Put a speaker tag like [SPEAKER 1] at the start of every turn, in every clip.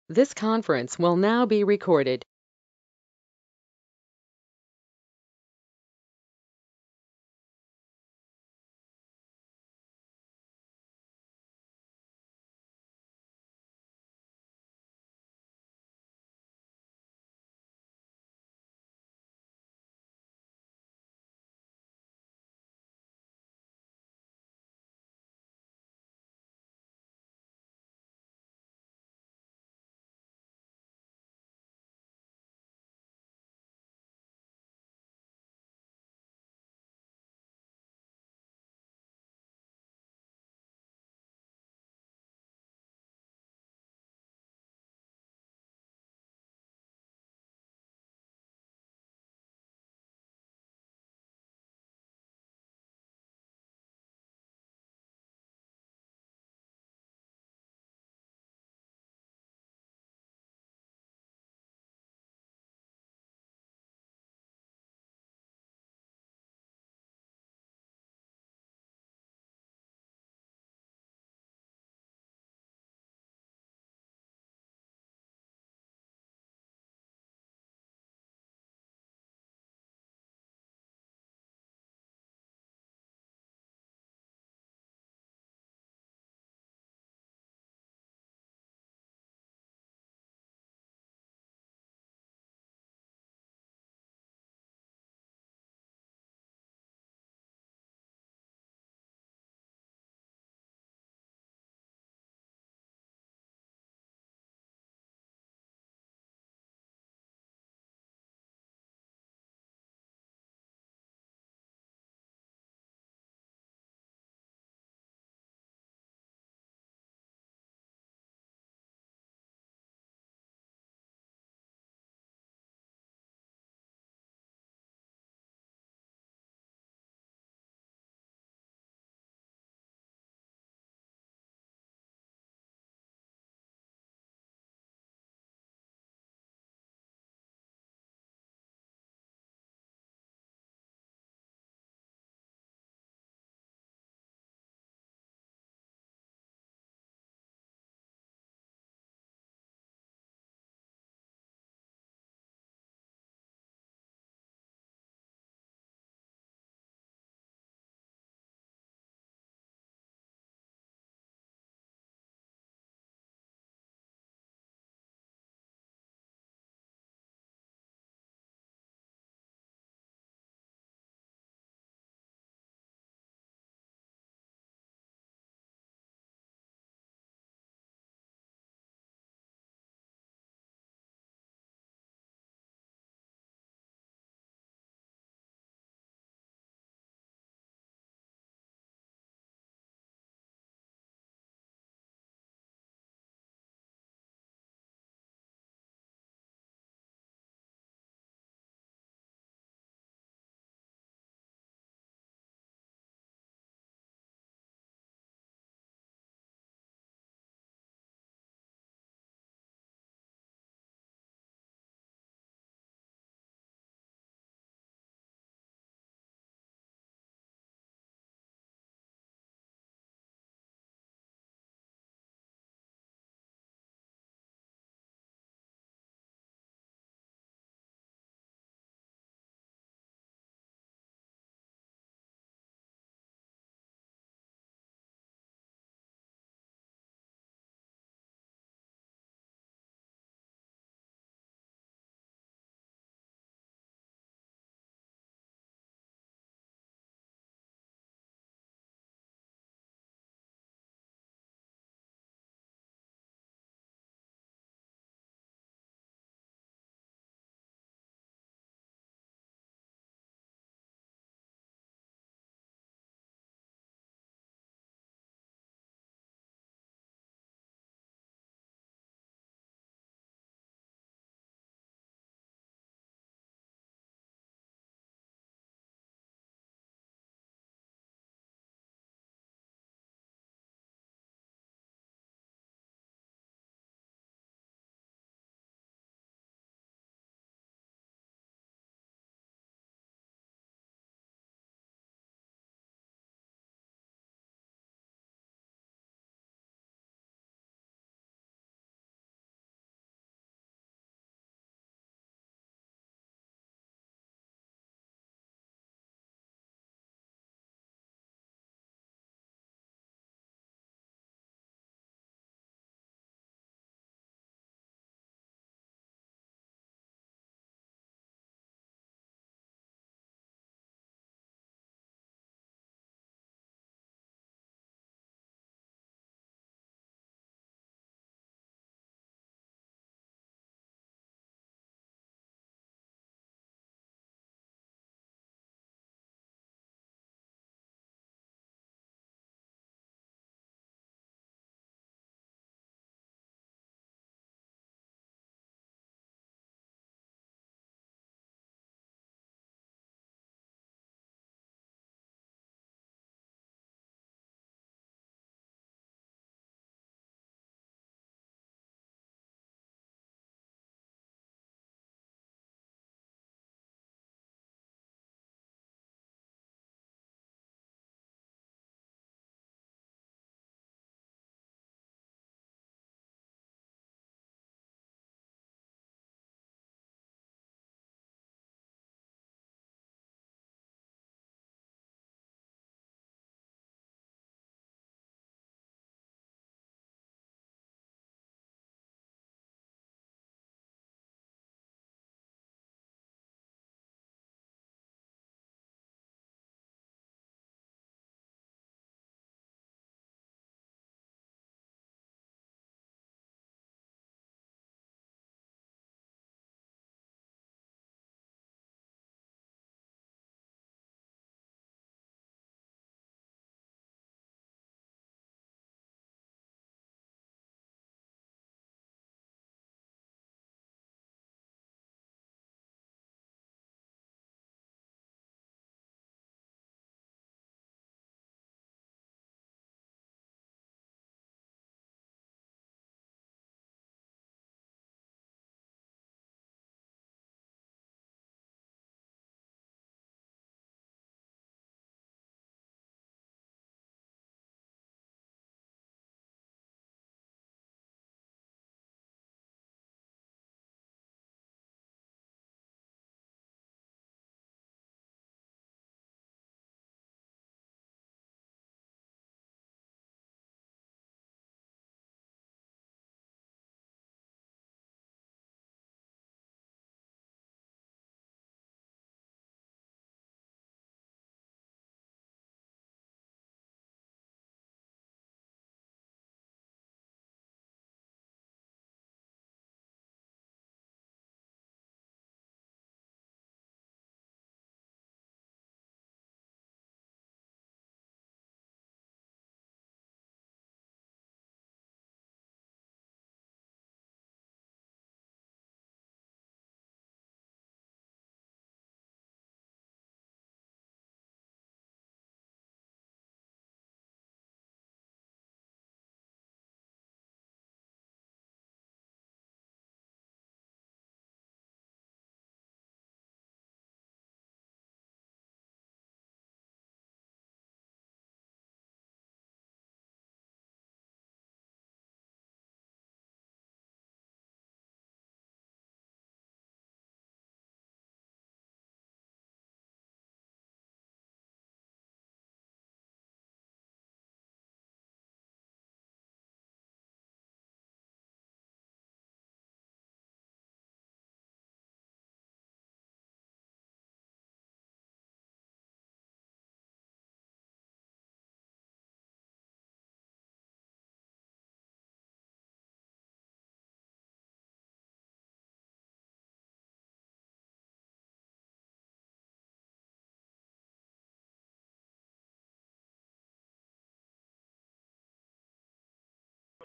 [SPEAKER 1] This conference will now be recorded.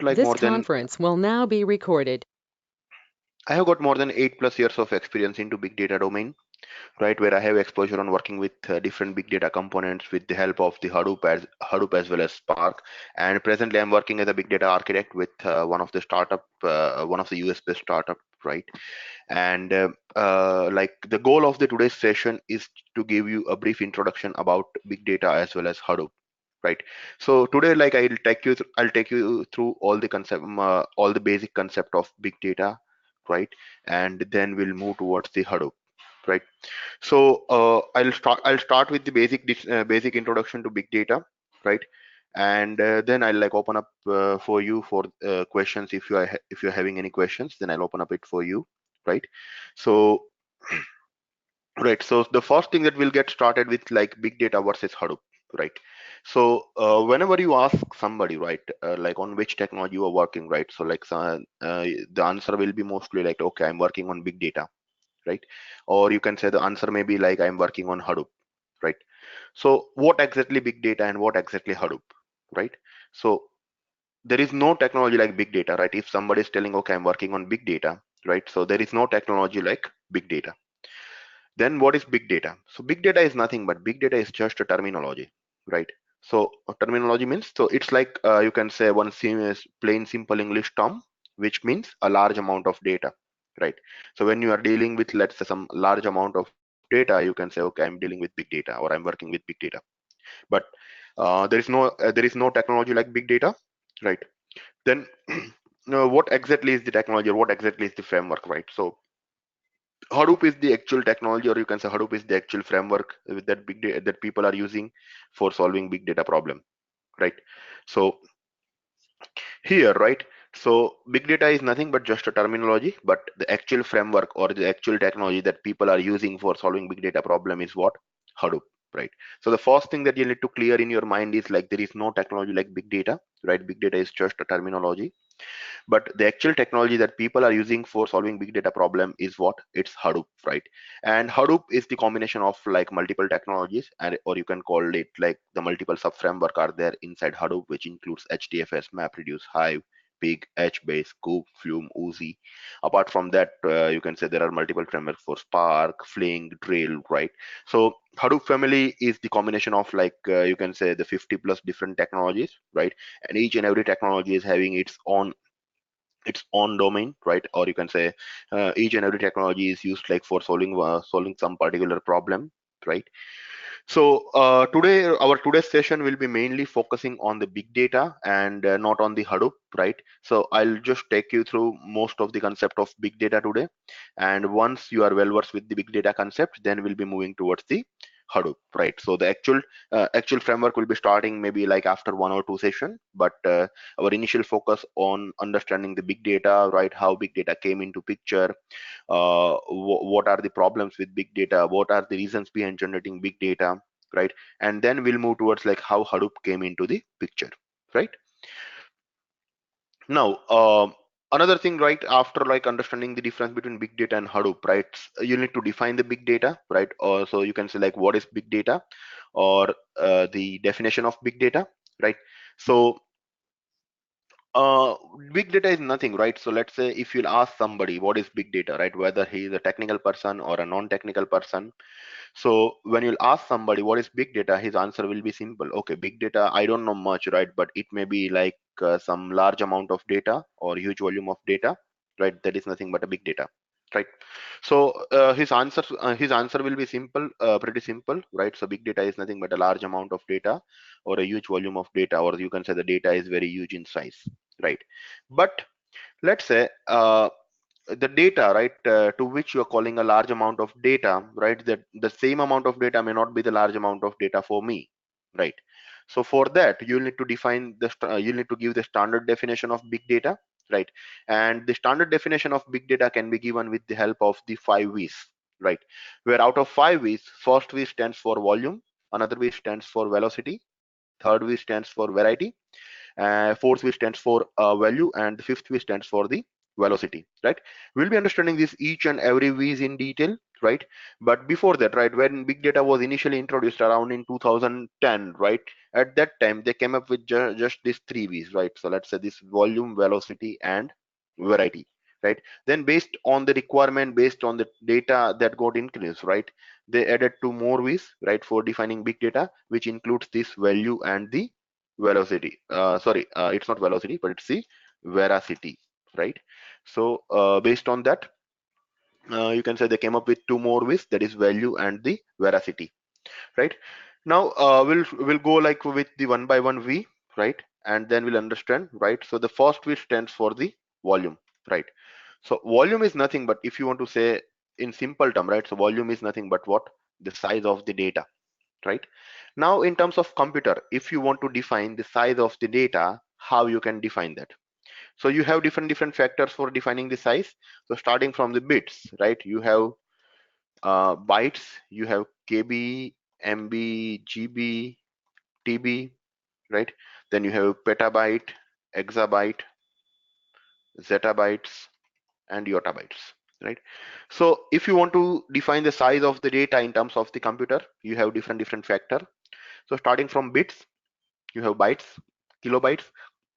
[SPEAKER 2] like
[SPEAKER 1] This
[SPEAKER 2] more than
[SPEAKER 1] conference will now be recorded.
[SPEAKER 2] I have got more than 8+ years of experience into big data domain, right? Where I have exposure on working with different big data components with the help of the Hadoop as well as Spark. And presently, I'm working as a big data architect with one of the US-based startup, right? And like the goal of the today's session is to give you a brief introduction about big data as well as Hadoop, right? So today, like I'll take you through all the basic concept of big data, right? And then we'll move towards the Hadoop, right? So I'll start with the basic introduction to big data, right? And then I'll like open up for you for questions. If you're having any questions, then I'll open up it for you, right? So right, so the first thing that we'll get started with like big data versus Hadoop, right? So whenever you ask somebody, right, like on which technology you are working, right? So like the answer will be mostly like, okay, I'm working on big data, right? Or you can say the answer may be like, I'm working on Hadoop, right? So what exactly big data and what exactly Hadoop, right? So there is no technology like big data, right? If somebody is telling, okay, I'm working on big data, right? So there is no technology like big data. Then what is big data? So big data is nothing but big data is just a terminology, right? So terminology means, so it's like you can say plain simple English term, which means a large amount of data, right? So when you are dealing with, let's say, some large amount of data, you can say, okay, I'm dealing with big data or I'm working with big data. But there is no technology like big data, right? Then what exactly is the technology or what exactly is the framework, right? So Hadoop is the actual technology, or you can say Hadoop is the actual framework that big data that people are using for solving big data problem, right? So here, right? So big data is nothing but just a terminology, but the actual framework or the actual technology that people are using for solving big data problem is what? Hadoop, right? So the first thing that you need to clear in your mind is like there is no technology like big data, right? Big data is just a terminology, but the actual technology that people are using for solving big data problem is what? It's Hadoop, right? And Hadoop is the combination of like multiple technologies, and or you can call it like the multiple sub framework are there inside Hadoop, which includes HDFS, MapReduce, Hive, Pig, HBase, Scoop, Flume, Oozie. Apart from that, you can say there are multiple frameworks for Spark, Flink, Drill, right? So Hadoop family is the combination of like you can say the 50 plus different technologies, right? And each and every technology is having its own domain, right? Or you can say each and every technology is used like for solving some particular problem, right? So today, our today's session will be mainly focusing on the big data and not on the Hadoop, right? So I'll just take you through most of the concept of big data today. And once you are well versed with the big data concept, then we'll be moving towards the Hadoop, right? So the actual framework will be starting maybe like after 1 or 2 session, but our initial focus on understanding the big data, right? How big data came into picture, what are the problems with big data, what are the reasons behind generating big data, right? And then we'll move towards like how Hadoop came into the picture, right? Now another thing, right, after like understanding the difference between big data and Hadoop, right, you need to define the big data, right? Or so you can say like what is big data, or the definition of big data, right? So uh big data is nothing, right? So let's say if you'll ask somebody what is big data, right, whether he is a technical person or a non-technical person, so when you'll ask somebody what is big data, his answer will be simple. Okay, big data, I don't know much, right? But it may be like some large amount of data or huge volume of data, right? That is nothing but a big data, right? So his answer will be simple, pretty simple, right? So big data is nothing but a large amount of data or a huge volume of data, or you can say the data is very huge in size, right? But let's say the data, right, to which you are calling a large amount of data, right, that the same amount of data may not be the large amount of data for me, right? So for that you need to define you need to give the standard definition of big data, right? And the standard definition of big data can be given with the help of the 5 V's, right? Where out of 5 V's, first V stands for volume, another V stands for velocity, third V stands for variety, fourth V stands for value, and the fifth V stands for the velocity, right? We'll be understanding this each and every V's in detail, right? But before that, right, when big data was initially introduced around in 2010, right, at that time they came up with just these three V's, right? So let's say this volume, velocity, and variety, right? Then based on the requirement, based on the data that got increased, right, they added two more V's, right, for defining big data, which includes this value and the velocity. Sorry, it's not velocity, but it's the veracity, right? So based on that, you can say they came up with two more V's, that is value and the veracity, right? Now we'll go like with the one by one V, right? And then we'll understand, right? So the first V stands for the volume, right? So volume is nothing but, if you want to say in simple term, right? So volume is nothing but what? The size of the data, right? Now in terms of computer, if you want to define the size of the data, how you can define that? So you have different factors for defining the size. So starting from the bits, right? You have bytes, you have KB, MB, GB, TB, right? Then you have petabyte, exabyte, zettabytes, and yottabytes, right? So if you want to define the size of the data in terms of the computer, you have different factor. So starting from bits, you have bytes, kilobytes,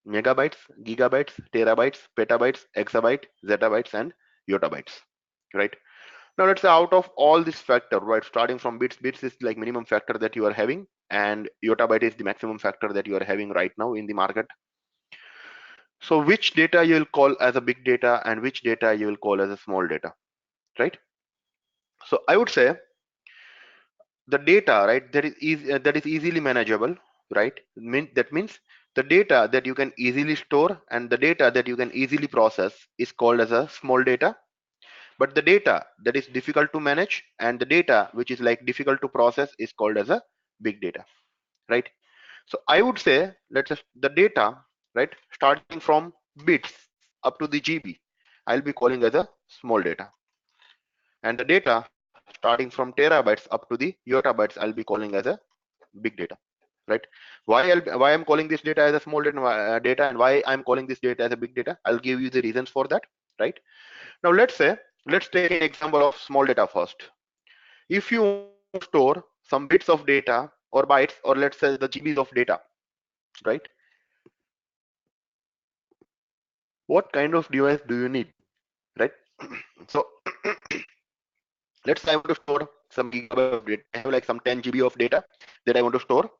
[SPEAKER 2] megabytes, gigabytes, terabytes, petabytes, exabyte, zettabytes, and yottabytes, right? Now let's say out of all this factor, right, starting from bits is like minimum factor that you are having, and yottabyte is the maximum factor that you are having right now in the market. So which data you will call as a big data and which data you will call as a small data, right? So I would say the data, right, that is easily manageable, right? That means the data that you can easily store and the data that you can easily process is called as a small data. But the data that is difficult to manage and the data which is like difficult to process is called as a big data, right? So I would say, let's say the data, right, starting from bits up to the GB, I'll be calling as a small data. And the data starting from terabytes up to the yottabytes, I'll be calling as a big data, right? Why I'm calling this data as a small data and why I'm calling this data as a big data, I'll give you the reasons for that, right? Now let's take an example of small data first. If you want to store some bits of data or bytes, or let's say the GBs of data, right? What kind of device do you need, right? So let's say I want to store some gigabyte of data. I have like some 10 GB of data that I want to store.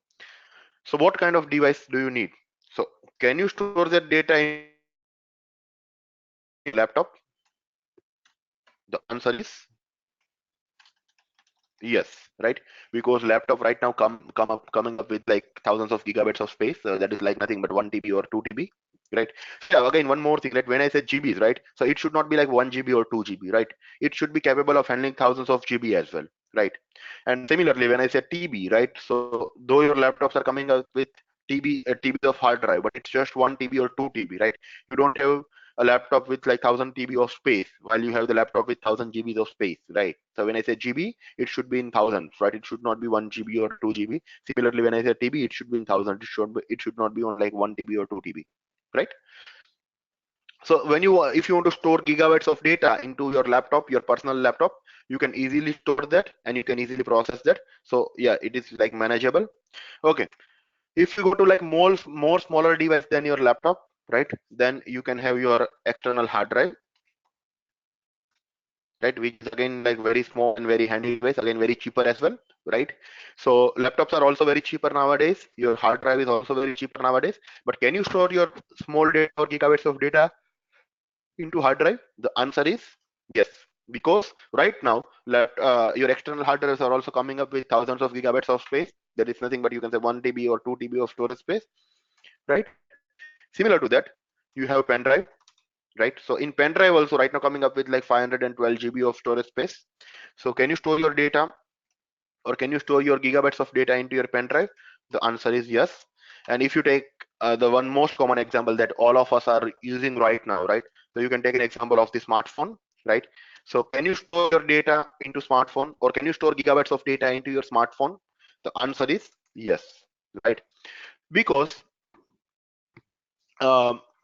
[SPEAKER 2] So what kind of device do you need? So can you store that data in your laptop? The answer is yes, right? Because laptop right now coming up with like thousands of gigabytes of space. That is like nothing but 1 TB or 2 TB, right? So yeah, again, one more thing, like when I say GBs, right? So it should not be like 1 GB or 2 GB, right? It should be capable of handling thousands of GB as well, right? And similarly, when I say TB, right? So though your laptops are coming out with TBs of hard drive, but it's just 1 TB or 2 TB, right? You don't have a laptop with like 1000 TB of space while you have the laptop with 1000 GBs of space, right? So when I say GB, it should be in thousands, right? It should not be 1 GB or 2 GB. Similarly, when I say TB, it should be in thousands. It should not be on like 1 TB or 2 TB, right? So when you if you want to store gigabytes of data into your laptop, your personal laptop, you can easily store that and you can easily process that. So yeah, it is like manageable. Okay, if you go to like more smaller device than your laptop, right, then you can have your external hard drive, right, which is again like very small and very handy device, again very cheaper as well, right? So laptops are also very cheaper nowadays, your hard drive is also very cheaper nowadays. But can you store your small data or gigabytes of data into hard drive? The answer is yes, because right now your external hard drives are also coming up with thousands of gigabytes of space. That is nothing but, you can say, 1 TB or 2 TB of storage space, right? Similar to that, you have pen drive, right? So in pen drive also right now coming up with like 512 GB of storage space. So can you store your data or can you store your gigabytes of data into your pen drive? The answer is yes. And if you take the one most common example that all of us are using right now, right? So you can take an example of the smartphone, right? So can you store your data into smartphone or can you store gigabytes of data into your smartphone? The answer is yes, right? Because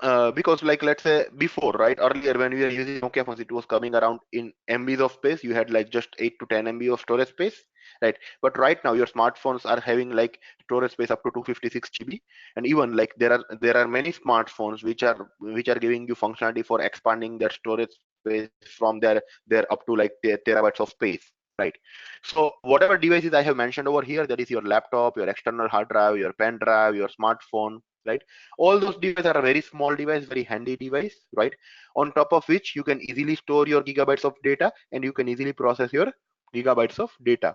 [SPEAKER 2] because like let's say before, right, earlier when we were using Nokia phones, it was coming around in MBs of space. You had like just 8 to 10 MB of storage space, right? But right now your smartphones are having like storage space up to 256 GB, and even like there are many smartphones which are giving you functionality for expanding their storage space from their up to like terabytes of space, right? So whatever devices I have mentioned over here, that is your laptop, your external hard drive, your pen drive, your smartphone, right? All those devices are a very small device, very handy device, right? On top of which you can easily store your gigabytes of data, and you can easily process your gigabytes of data.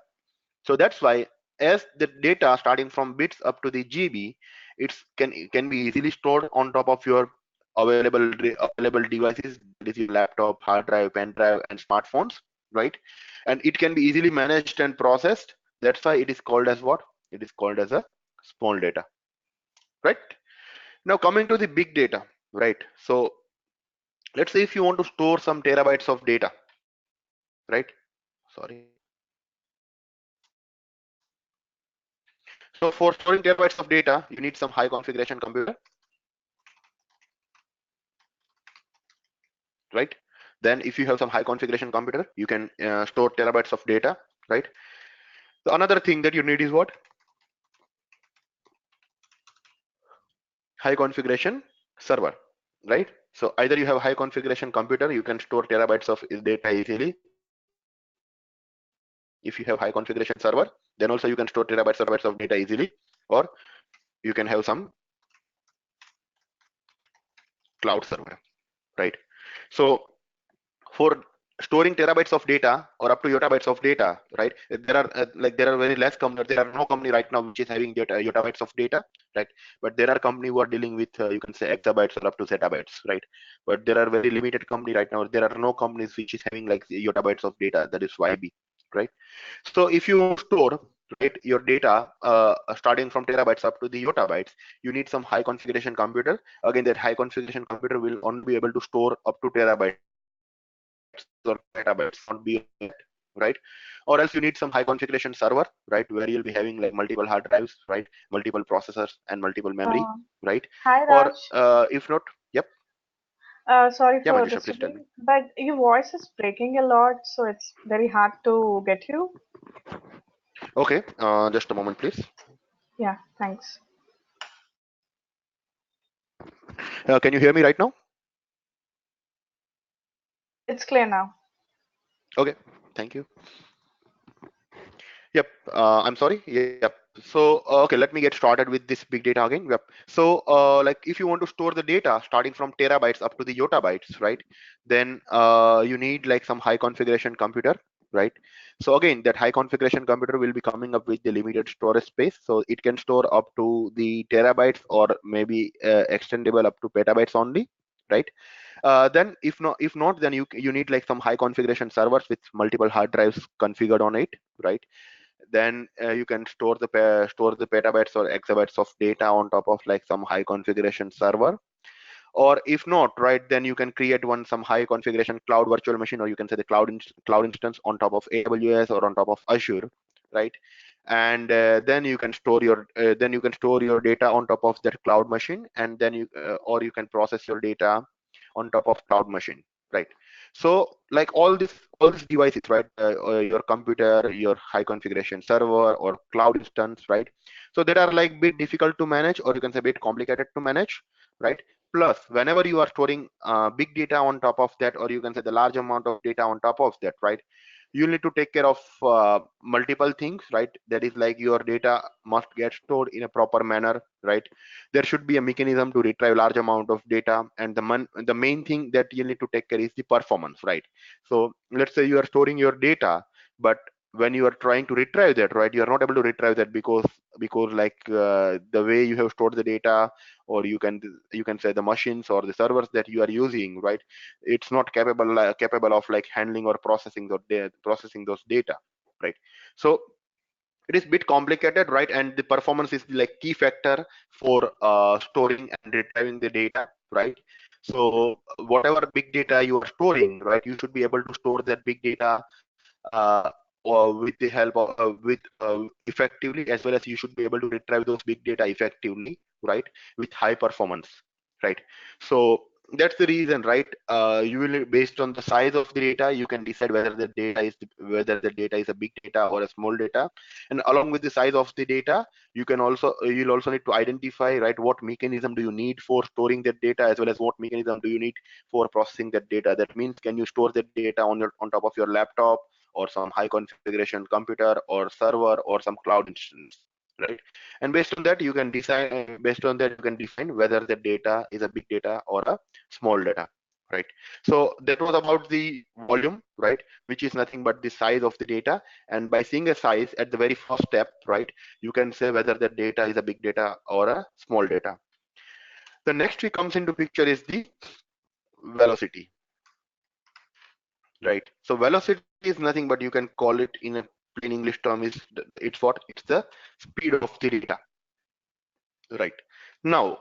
[SPEAKER 2] So that's why as the data starting from bits up to the GB, it's can be easily stored on top of your available devices, that is your laptop, hard drive, pen drive, and smartphones, right? And it can be easily managed and processed. That's why it is called as what? It is called as a small data, right? Now coming to the big data, right? So let's say if you want to store some terabytes of data, right? Sorry. So for storing terabytes of data, you need some high configuration computer, right? Then if you have some high configuration computer, you can store terabytes of data, right? The another thing that you need is what? High configuration server, right? So either you have high configuration computer, you can store terabytes of data easily. If you have high configuration server, then also you can store terabytes of data easily, or you can have some cloud server, right? So for storing terabytes of data or up to yottabytes of data, right? There are very less companies. There are no company right now which is having yottabytes of data, right? But there are company who are dealing with you can say exabytes or up to zettabytes, right? But there are very limited company right now. There are no companies which is having like yottabytes of data. That is YB, right? So if you want to store right your data starting from terabytes up to the yottabytes, you need some high configuration computer. Again, that high configuration computer will only be able to store up to terabytes or petabytes, not beyond that, right? Or else you need some high configuration server, right, where you'll be having like multiple hard drives, right, multiple processors and multiple memory, right? Or
[SPEAKER 3] Hi, Raj.
[SPEAKER 2] if not, yep,
[SPEAKER 3] Sorry
[SPEAKER 2] yeah,
[SPEAKER 3] for
[SPEAKER 2] Manjusha, please tell me.
[SPEAKER 3] disturbing, but your voice is breaking a lot, so it's very hard to get you.
[SPEAKER 2] Okay, just a moment, please.
[SPEAKER 3] Yeah, thanks.
[SPEAKER 2] Can you hear me right now?
[SPEAKER 3] It's clear now.
[SPEAKER 2] Okay, thank you. Yep, I'm sorry. Yep. So, okay, let me get started with this big data again. Yep. So, like if you want to store the data starting from terabytes up to the yottabytes, right? Then you need like some high configuration computer, right? So again, that high configuration computer will be coming up with the limited storage space, so it can store up to the terabytes or maybe extendable up to petabytes only, right? Then if not, then you need like some high configuration servers with multiple hard drives configured on it, right? Then you can store the petabytes or exabytes of data on top of like some high configuration server. Or if not, right, then you can create one some high configuration cloud virtual machine, or you can say the cloud instance on top of AWS or on top of Azure, right? And then you can store your data on top of that cloud machine, and then or you can process your data on top of cloud machine, right? So like all these devices, right, your computer, your high configuration server or cloud instance, right? So that are like bit difficult to manage, or you can say bit complicated to manage, right? Plus, whenever you are storing big data on top of that, or you can say the large amount of data on top of that, right? You need to take care of multiple things, right? That is like your data must get stored in a proper manner, right? There should be a mechanism to retrieve large amount of data, and the main thing that you need to take care is the performance, right? So let's say you are storing your data, but when you are trying to retrieve that, right, you are not able to retrieve that because like the way you have stored the data, or you can say the machines or the servers that you are using, right, it's not capable of like handling or processing those data, right? So it is bit complicated, right? And the performance is like key factor for storing and retrieving the data, right? So whatever big data you are storing, right, you should be able to store that big data uh, or with the help of with effectively, as well as you should be able to retrieve those big data effectively, right, with high performance, right? So that's the reason, right? You will, based on the size of the data, you can decide whether the data is a big data or a small data. And along with the size of the data, you'll also need to identify, right, what mechanism do you need for storing that data, as well as what mechanism do you need for processing that data. That means, can you store that data on top of your laptop, or some high configuration computer, or server, or some cloud instance, right? And based on that you can define whether the data is a big data or a small data, right? So that was about the volume, right, which is nothing but the size of the data. And by seeing a size at the very first step, right, you can say whether the data is a big data or a small data. The next we comes into picture is the velocity, right? So velocity is nothing but, you can call it in a plain English term, it's the speed of the data, right? Now,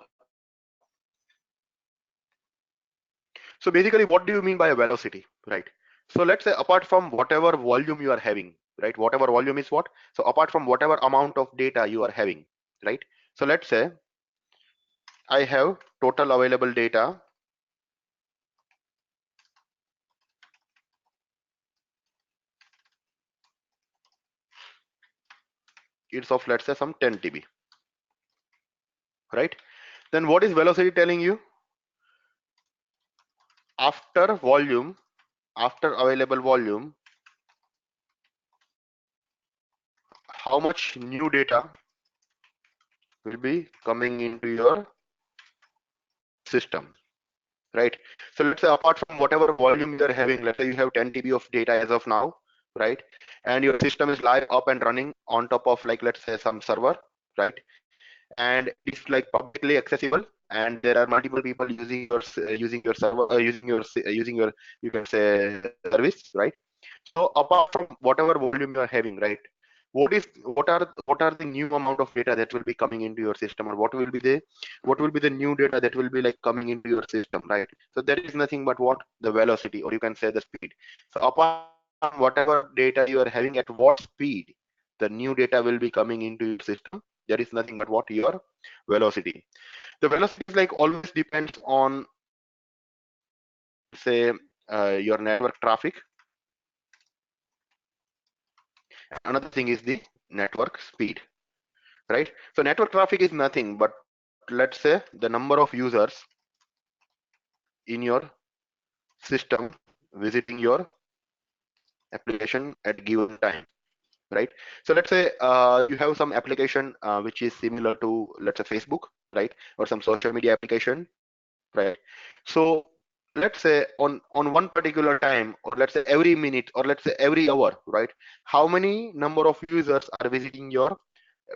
[SPEAKER 2] so basically, what do you mean by a velocity, right? So let's say, apart from whatever volume you are having, right? Whatever volume is what? So apart from whatever amount of data you are having, right? So let's say I have total available data. It's of, let's say, some 10 TB, right? Then what is velocity telling you? After volume, after available volume, how much new data will be coming into your system, right? So let's say, apart from whatever volume you are having, let's say you have 10 TB of data as of now, right? And your system is live up and running on top of, like, let's say, some server, right? And it is like publicly accessible, and there are multiple people using using your server, using your, you can say, service, right? So apart from whatever volume you are having, right, what are the new amount of data that will be coming into your system, or what will be the new data that will be like coming into your system, right? So that is nothing but what? The velocity, or you can say the speed. So apart from whatever data you are having, at what speed the new data will be coming into your system, that is nothing but what? Your velocity. The velocity is like always depends on, let's say, your network traffic. Another thing is the network speed, right? So network traffic is nothing but, let's say, the number of users in your system visiting your application at given time, right? So let's say you have some application which is similar to, let's say, Facebook, right, or some social media application, right? So let's say, on one particular time, or let's say every minute, or let's say every hour, right, how many number of users are visiting your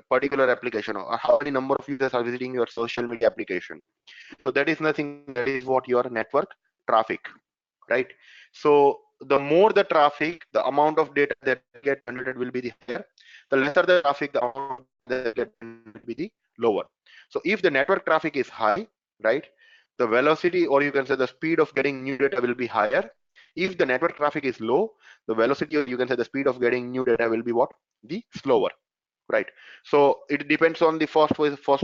[SPEAKER 2] particular application, or how many number of users are visiting your social media application? So that is nothing but that is what? Your network traffic, right? So the more the traffic, the amount of data that will get generated will be the higher. The lesser the traffic, the amount of data that will get generated will be the lower. So if the network traffic is high, right, the velocity, or you can say the speed of getting new data will be higher. If the network traffic is low, the velocity, or you can say the speed of getting new data will be what? The slower, right? So it depends on the first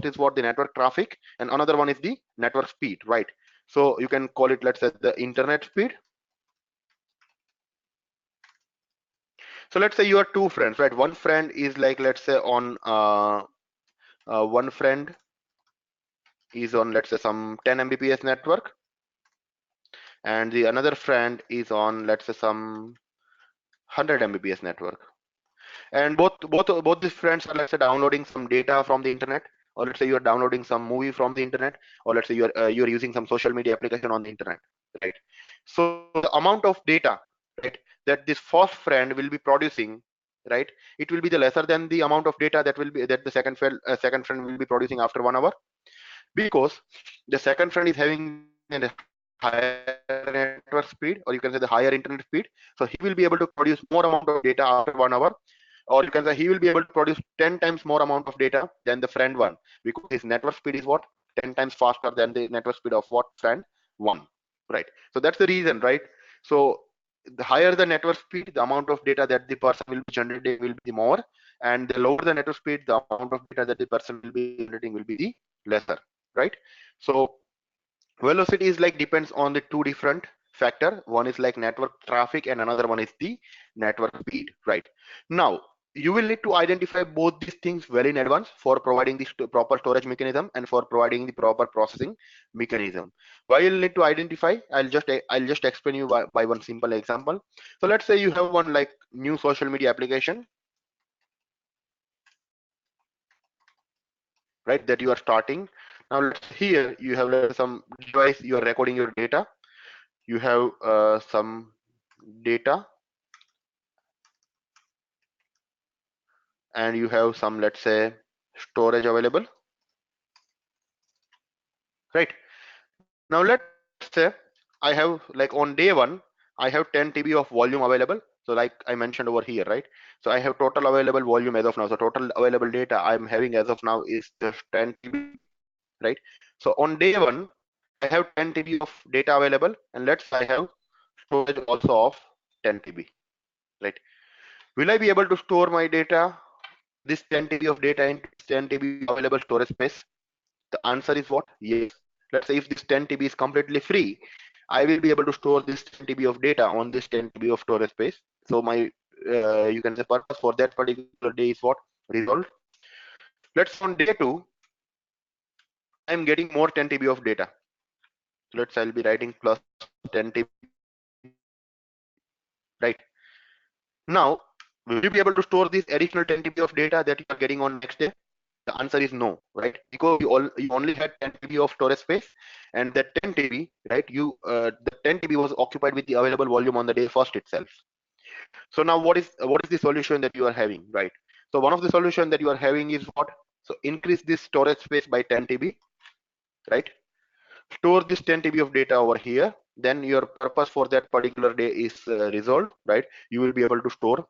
[SPEAKER 2] is what? The network traffic, and another one is the network speed, right? So you can call it, let's say, the internet speed. So let's say you are two friends, right? One friend is like, let's say, on one friend is on, let's say, some 10 Mbps network, and the another friend is on, let's say, some 100 Mbps network. And both these friends are, let's say, downloading some data from the internet, or let's say you are downloading some movie from the internet, or let's say you're using some social media application on the internet, right? So the amount of data, right, that this first friend will be producing, right, it will be the lesser than the amount of data that the second friend will be producing after 1 hour, because the second friend is having a higher network speed, or you can say the higher internet speed. So he will be able to produce more amount of data after 1 hour, or you can say he will be able to produce 10 times more amount of data than the friend one, because his network speed is what? 10 times faster than the network speed of what? Friend one, right? So that's the reason, right? So the higher the network speed, the amount of data that the person will be generating will be the more, and the lower the network speed, the amount of data that the person will be generating will be the lesser, right? So Velocity is like depends on the two different factor. One is like network traffic and another one is the network speed, right? Now you will need to identify both these things well in advance for providing the proper storage mechanism and for providing the proper processing mechanism. Why you'll need to identify, I'll just explain you by one simple example. So let's say you have one like new social media application, right, that you are starting. Now let's here you have let's say some device, you are recording your data, you have some data, and you have some, let's say, storage available, right? Now let's say I have like on day one I have 10 TB of volume available, so like I mentioned over here, right? So I have total available volume as of now, so total available data I'm having as of now is just 10 TB, right? So on day one I have 10 TB of data available, and let's say I have storage also of 10 TB, right? Will I be able to store my data, this 10 TB of data, into 10 TB of available storage space? The answer is what? Yes. Let's say if this 10 TB is completely free, I will be able to store this 10 TB of data on this 10 TB of storage space. So my you can say purpose for that particular day is what? Resolved. Let's say on day two, I am getting more 10 TB of data. Let's say I'll be writing plus 10 TB, right? Now, will you be able to store this additional 10 TB of data that you are getting on next day? The answer is no, right? Because you only had 10 TB of storage space, and that 10 TB, right? The 10 TB was occupied with the available volume on the day first itself. So now what is the solution that you are having, right? So one of the solution that you are having is what? So increase this storage space by 10 TB, right? Store this 10 TB of data over here. Then your purpose for that particular day is resolved, right? You will be able to store,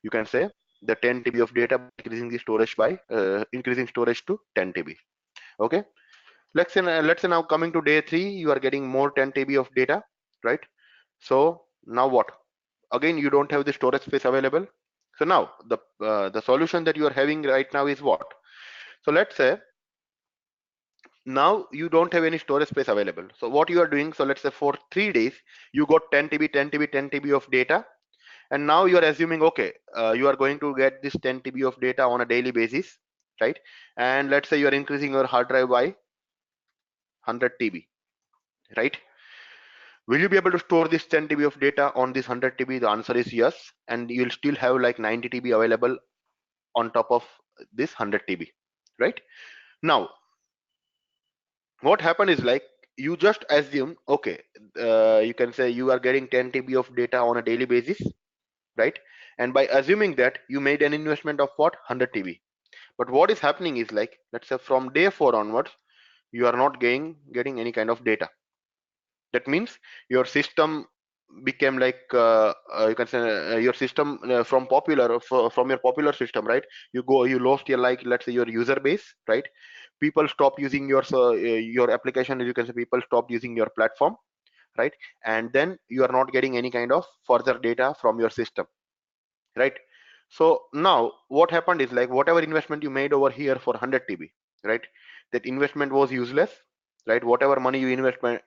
[SPEAKER 2] you can say, the 10 TB of data by increasing the storage by increasing storage to 10 TB. Okay. Let's say now coming to day three, you are getting more 10 TB of data, right? So now what? Again, you don't have the storage space available. So now the solution that you are having right now is what? So let's say now you don't have any storage space available. So what you are doing? So let's say for 3 days you got 10 TB, 10 TB, 10 TB of data, and now you are assuming okay, you are going to get this 10 TB of data on a daily basis, right? And let's say you are increasing your hard drive by 100 TB, right? Will you be able to store this 10 TB of data on this 100 TB? The answer is yes, and you'll still have like 90 TB available on top of this 100 TB, right? Now, what happened is like you just assume, okay, you can say you are getting 10 TB of data on a daily basis, right? And by assuming that, you made an investment of what? 100 TB. But what is happening is like, let's say from day 4 onwards, you are not getting any kind of data. That means your system became like you can say your system from your popular system, right? You lost your, like, let's say your user base, right? People stop using your application, you can say people stop using your platform, right? And then you are not getting any kind of further data from your system, right? So now what happened is like whatever investment you made over here for 100 TB, right? That investment was useless, right? Whatever money you invested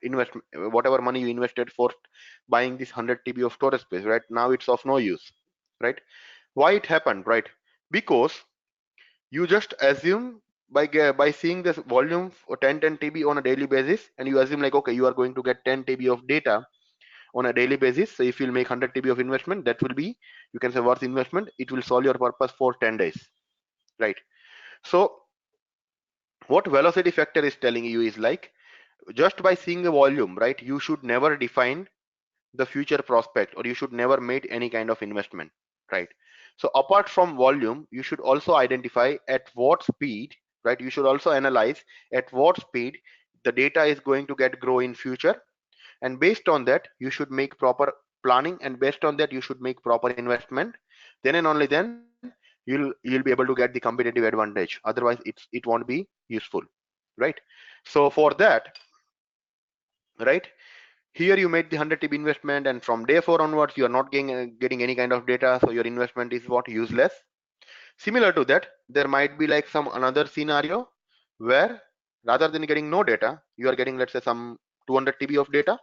[SPEAKER 2] for buying this 100 TB of storage space, right? Now it's of no use, right? Why it happened, right? Because you just assume by seeing this volume for 10 TB on a daily basis, and you assume like okay, you are going to get 10 TB of data on a daily basis. So if you'll make 100 TB of investment, that will be, you can say, worth investment. It will solve your purpose for 10 days, right? So what velocity factor is telling you is like, just by seeing the volume, right, you should never define the future prospect, or you should never make any kind of investment, right? So apart from volume, you should also identify at what speed, right? You should also analyze at what speed the data is going to get grow in future, and based on that you should make proper planning, and based on that you should make proper investment. Then and only then you'll be able to get the competitive advantage. Otherwise it won't be useful, right? So for that, right, here you made the 100 TB investment, and from day 4 onwards you are not getting any kind of data, so your investment is what? Useless. Similar to that, there might be like some another scenario where rather than getting no data, you are getting, let's say, some 200 TB of data,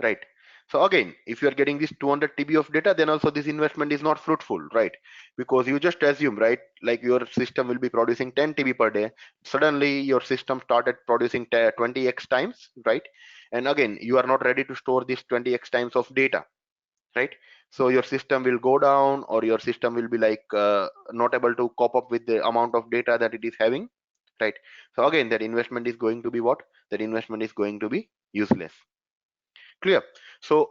[SPEAKER 2] right? So again, if you are getting this 200 TB of data, then also this investment is not fruitful, right? Because you just assume, right, like your system will be producing 10 TB per day. Suddenly your system started producing 20x times, right? And again, you are not ready to store this 20x times of data, right? So your system will go down, or your system will be like not able to cope up with the amount of data that it is having, right? So again, that investment is going to be what? That investment is going to be useless. Clear? So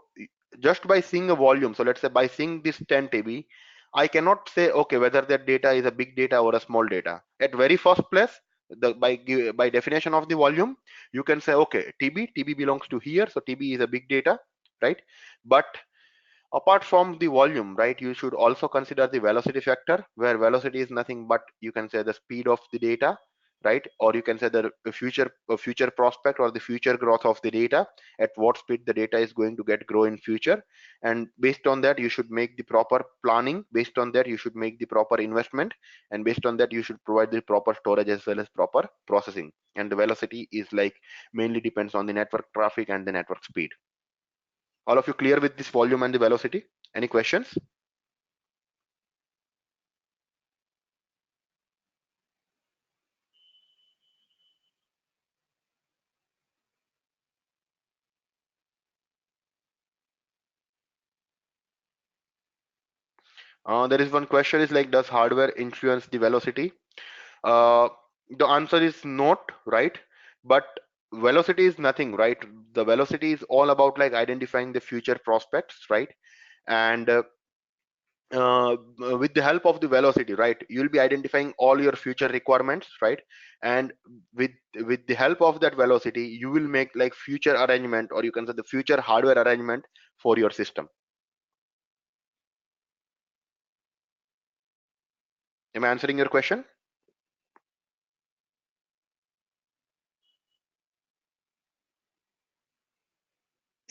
[SPEAKER 2] just by seeing a volume, so let's say by seeing this 10 TB, I cannot say, okay, whether that data is a big data or a small data. At very first place, by definition of the volume, you can say, okay, TB belongs to here, so TB is a big data, right? But apart from the volume, right, you should also consider the velocity factor, where velocity is nothing but, you can say, the speed of the data, right? Or you can say the future prospect or the future growth of the data, at what speed the data is going to grow in future. And based on that, you should make the proper planning. Based on that, you should make the proper investment, and based on that, you should provide the proper storage as well as proper processing. And the velocity is like mainly depends on the network traffic and the network speed. All of you clear with this volume and the velocity? Any questions? There is one question is like, does hardware influence the velocity? Uh, the answer is not, right? But velocity is nothing, right? The velocity is all about like identifying the future prospects, right? And with the help of the velocity, right, you'll be identifying all your future requirements, right? And with the help of that velocity, you will make like future arrangement, or you can say the future hardware arrangement for your system. Am I answering your question?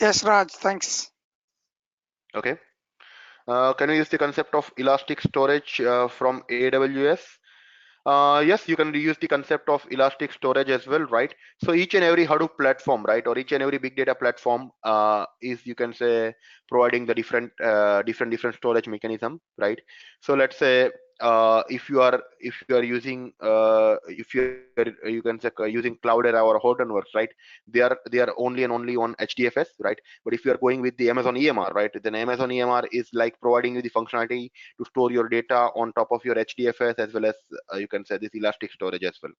[SPEAKER 4] Yes, Raj, thanks.
[SPEAKER 2] Okay. Can you use the concept of elastic storage from AWS? Yes, you can reuse the concept of elastic storage as well, right? So each and every Hadoop platform, right, or each and every big data platform is, you can say, providing the different storage mechanism, right? So let's say if you are using if you are, you can say, using Cloudera or Hortonworks, right? They are only and only on HDFS, right? But if you are going with the Amazon EMR, right, then Amazon EMR is like providing you the functionality to store your data on top of your HDFS, as well as you can say this elastic storage as well.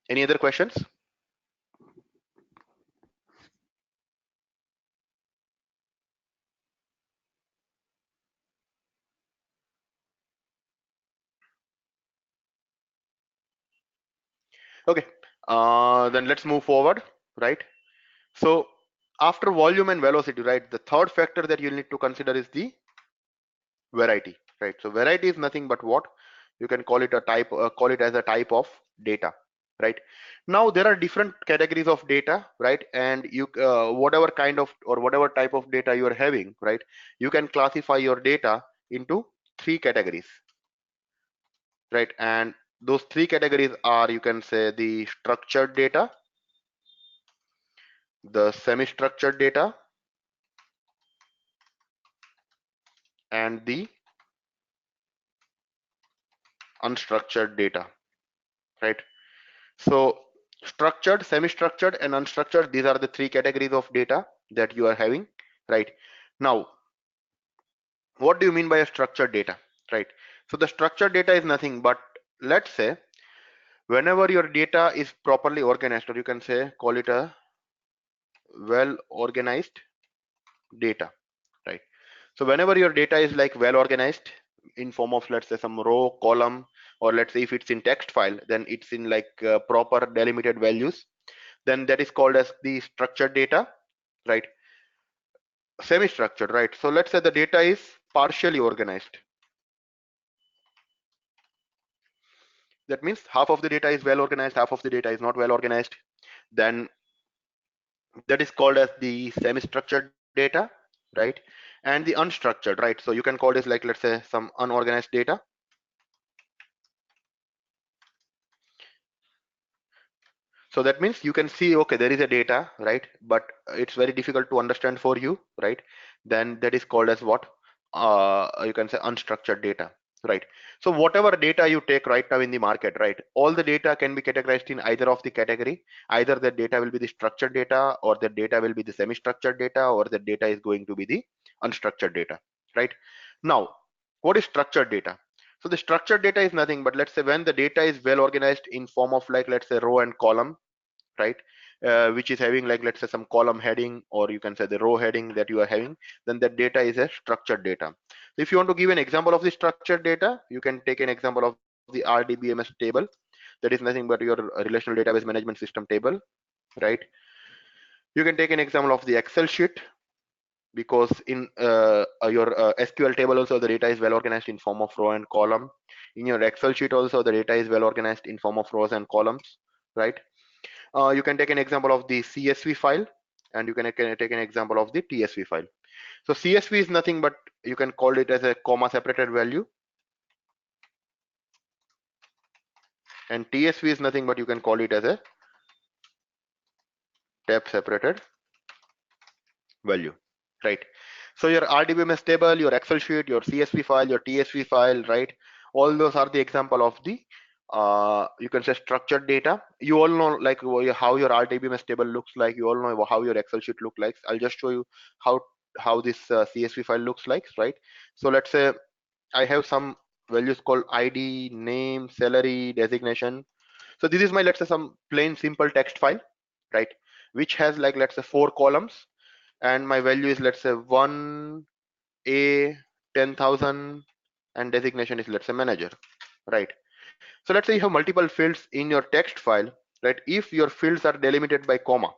[SPEAKER 2] Any other questions? Okay, then let's move forward, right? So after volume and velocity, right, the third factor that you need to consider is the variety, right? So variety is nothing but what? You can call it a type, call it as a type of data, right? Now there are different categories of data, right? And you whatever kind of or whatever type of data you are having, right, you can classify your data into three categories, right? And those three categories are, you can say, the structured data, the semi-structured data, and the unstructured data, right? So structured, semi-structured, and unstructured, these are the three categories of data that you are having, right? Now, what do you mean by a structured data, right? So the structured data is nothing but, let's say, whenever your data is properly organized, or you can say, call it a well organized data, right? So whenever your data is like well organized in form of, let's say, some row, column, or let's say if it's in text file, then it's in like proper delimited values, then that is called as the structured data, right? Semi-structured, right? So let's say the data is partially organized. That means half of the data is well organized, half of the data is not well organized. Then that is called as the semi-structured data, right? And the unstructured, right? So you can call this like, let's say, some unorganized data. So that means you can see, okay, there is a data, right? But it's very difficult to understand for you, right? Then that is called as what? You can say unstructured data, right? So whatever data you take right now in the market, right? All the data can be categorized in either of the category. Either the data will be the structured data, or the data will be the semi-structured data, or the data is going to be the unstructured data, right? Now, what is structured data? So the structured data is nothing but, let's say, when the data is well organized in form of, like, let's say, row and column, right? Which is having, like, let's say, some column heading, or you can say the row heading that you are having, then that data is a structured data. So if you want to give an example of the structured data, you can take an example of the RDBMS table. That is nothing but your relational database management system table, right? You can take an example of the Excel sheet, because in your SQL table also the data is well organized in form of row and column. In your Excel sheet also the data is well organized in form of rows and columns, right? You can take an example of the CSV file, and you can take an example of the TSV file. So CSV is nothing but, you can call it as a comma separated value, and TSV is nothing but you can call it as a tab separated value, right? So your RDBMS table, your Excel sheet, your CSV file, your TSV file, right? All those are the example of the you can say structured data. You all know, like, how your RDBMS table looks like. You all know how your Excel sheet look like. I'll just show you how this CSV file looks like, right? So let's say I have some values called ID, name, salary, designation. So this is my, let's say, some plain simple text file, right? Which has, like, let's say, 4 columns, and my value is, let's say, 1A 10,000, and designation is, let's say, manager, right? So let's say you have multiple fields in your text file, right? If your fields are delimited by comma,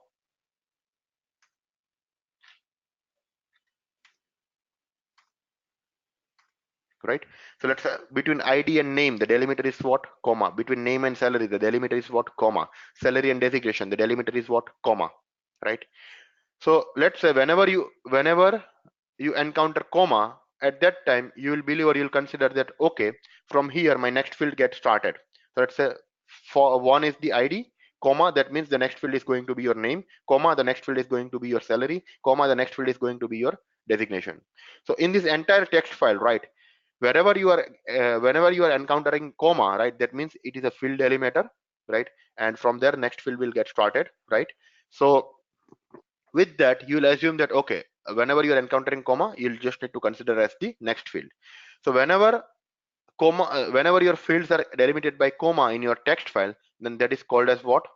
[SPEAKER 2] right? So let's say between ID and name the delimiter is what? Comma. Between name and salary the delimiter is what? Comma. Salary and designation the delimiter is what? Comma, right? So let's say whenever you encounter comma, at that time you will believe, or you'll consider that, okay, from here my next field gets started. So let's say for one is the ID, comma, that means the next field is going to be your name, comma, the next field is going to be your salary, comma, the next field is going to be your designation. So in this entire text file, right, whenever you are encountering comma, right, that means it is a field delimiter, right? And from there next field will get started, right? So with that you'll assume that, okay, whenever you're encountering comma, you'll just need to consider as the next field. So whenever your fields are delimited by comma in your text file, then that is called as what?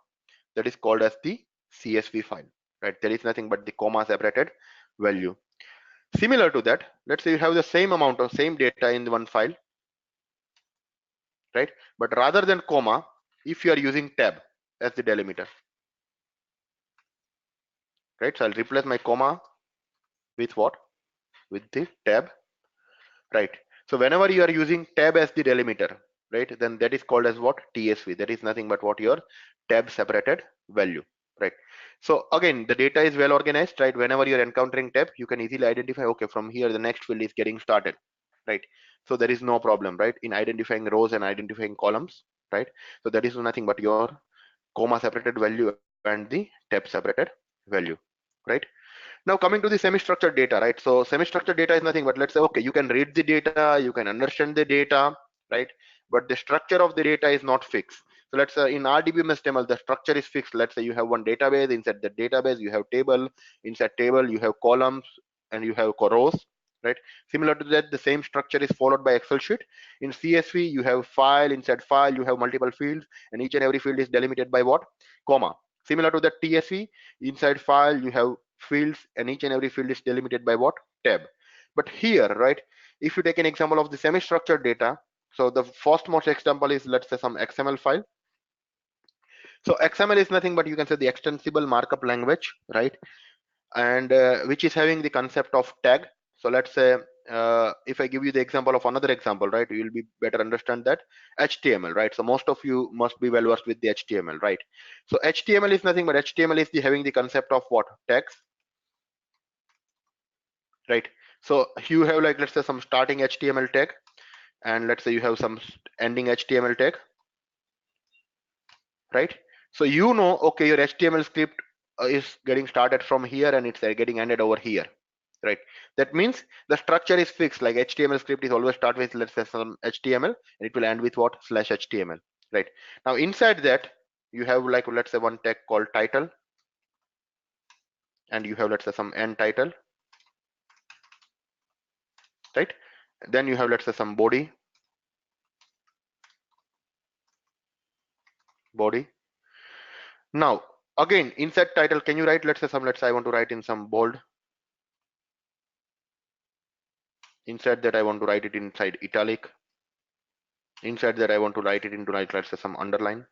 [SPEAKER 2] That is called as the CSV file, right? There is nothing but the comma separated value. Similar to that, let's say you have the same amount of same data in one file, right? But rather than comma, if you are using tab as the delimiter, right? So I'll replace my comma with what? With the tab, right? So whenever you are using tab as the delimiter, right, then that is called as what? TSV. That is nothing but what? Your tab separated value, right? So again, the data is well organized, right? Whenever you're encountering tab, you can easily identify, okay, from here the next field is getting started, right? So there is no problem, right, in identifying rows and identifying columns, right? So that is nothing but your comma separated value and the tab separated value, right? Now coming to the semi-structured data, right? So semi-structured data is nothing but, let's say, okay, you can read the data, you can understand the data, right? But the structure of the data is not fixed. So let's say in RDBMS table, the structure is fixed. Let's say you have one database. Inside the database, you have table. Inside table, you have columns and you have rows, right? Similar to that, the same structure is followed by Excel sheet. In CSV, you have file. Inside file, you have multiple fields, and each and every field is delimited by what? Comma. Similar to that TSV, inside file, you have fields, and each and every field is delimited by what? Tab. But here, right, if you take an example of the semi-structured data, so the first most example is, let's say, some XML file. So XML is nothing but, you can say, the extensible markup language, right? And which is having the concept of tag. So let's say if I give you the example of another example, right, you will be better understand that. HTML, right? So most of you must be well versed with the HTML, right? So HTML is nothing but, HTML is having the concept of what? Tags, right? So you have, like, let's say, some starting HTML tag, and let's say you have some ending HTML tag, right? So okay, your HTML script is getting started from here and it's getting ended over here, right? That means the structure is fixed. Like HTML script is always start with, let's say, some HTML, and it will end with what? /HTML, right? Now inside that you have, like, let's say, one tag called title, and you have, let's say, some end title, right? Then you have, let's say, some body. Now again, inside title, can you write, let's say, let's say I want to write in some bold. Inside that I want to write it inside italic. Inside that I want to write it into, like, let's say, some underline,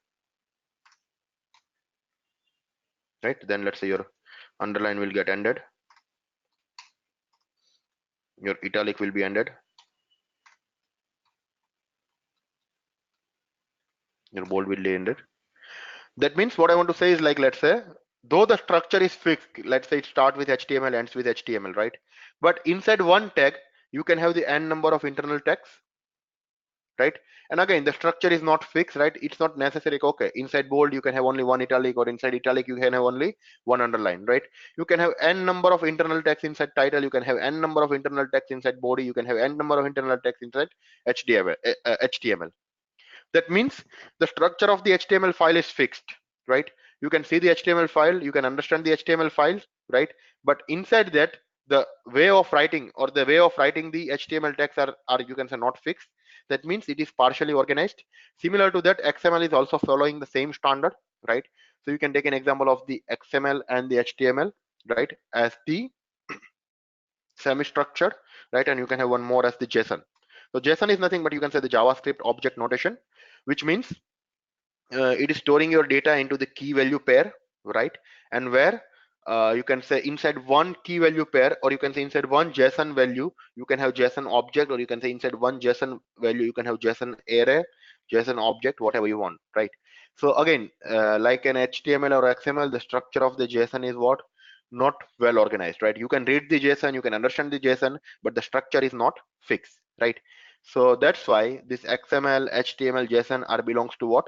[SPEAKER 2] right? Then let's say your underline will get ended, your italic will be ended, your bold will be ended. That means what I want to say is, like, let's say, though the structure is fixed, let's say it starts with HTML, ends with HTML, right? But inside one tag you can have the n number of internal tags, right? And again, the structure is not fixed, right? It's not necessary, okay, inside bold you can have only one italic, or inside italic you can have only one underline, right? You can have n number of internal text inside title, you can have n number of internal text inside body, you can have n number of internal text inside HTML. That means the structure of the HTML file is fixed, right? You can see the HTML file, you can understand the HTML file, right? But inside that, the way of writing, or the way of writing the HTML text are you can say not fixed. That means it is partially organized. Similar to that, XML is also following the same standard, right? So you can take an example of the XML and the HTML, right, as the semi-structured, right? And you can have one more as the JSON. So JSON is nothing but, you can say, the JavaScript object notation, which means it is storing your data into the key value pair, right? And where you can say inside one key value pair, or you can say inside one JSON value you can have JSON object, or you can say inside one JSON value you can have JSON array, JSON object, whatever you want, right? So again, like an HTML or XML, the structure of the JSON is what? Not well organized, right? You can read the JSON, you can understand the JSON, but the structure is not fixed, right? So that's why this XML, HTML, JSON are belongs to what?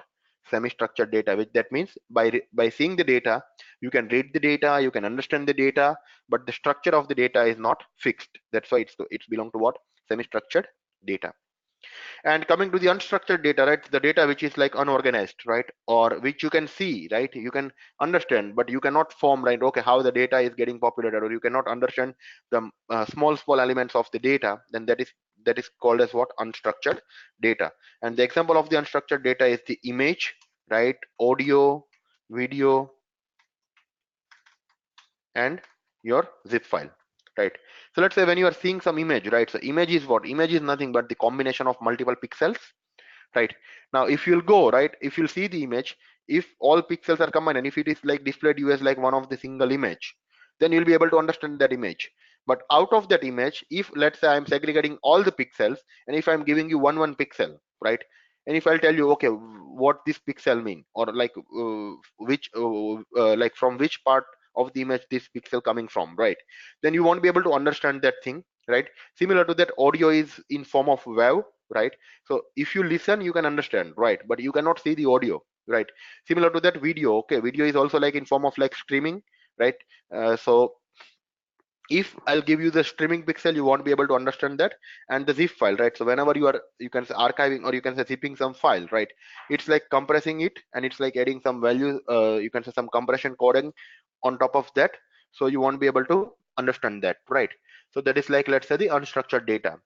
[SPEAKER 2] Semi-structured data, which that means by seeing the data you can read the data, you can understand the data, but the structure of the data is not fixed. That's why it's belong to what? Semi-structured data. And coming to the unstructured data, right, the data which is like unorganized, right, or which you can see, right, you can understand, but you cannot form, right, okay, how the data is getting populated, or you cannot understand the small elements of the data, then that is called as what? Unstructured data. And the example of the unstructured data is the image, right, audio, video, and your zip file, right? So let's say when you are seeing some image, right, so image is what? Image is nothing but the combination of multiple pixels, right? Now if you'll go, right, if you'll see the image, if all pixels are combined and if it is like displayed you as like one of the single image, then you'll be able to understand that image. But out of that image, if let's say I'm segregating all the pixels, and if I'm giving you one pixel, right, and if I'll tell you, okay, what this pixel mean, or like which like from which part of the image this pixel coming from, right, then you won't be able to understand that thing, right? Similar to that, audio is in form of wave, right? So if you listen you can understand, right, but you cannot see the audio, right? Similar to that, video, okay, video is also like in form of like streaming, right? So if I'll give you the streaming pixel, you won't be able to understand that. And the zip file, right, so whenever you can say archiving, or you can say zipping some file, right, it's like compressing it, and it's like adding some value, you can say some compression coding on top of that, so you won't be able to understand that, right? So that is like, let's say, the unstructured data.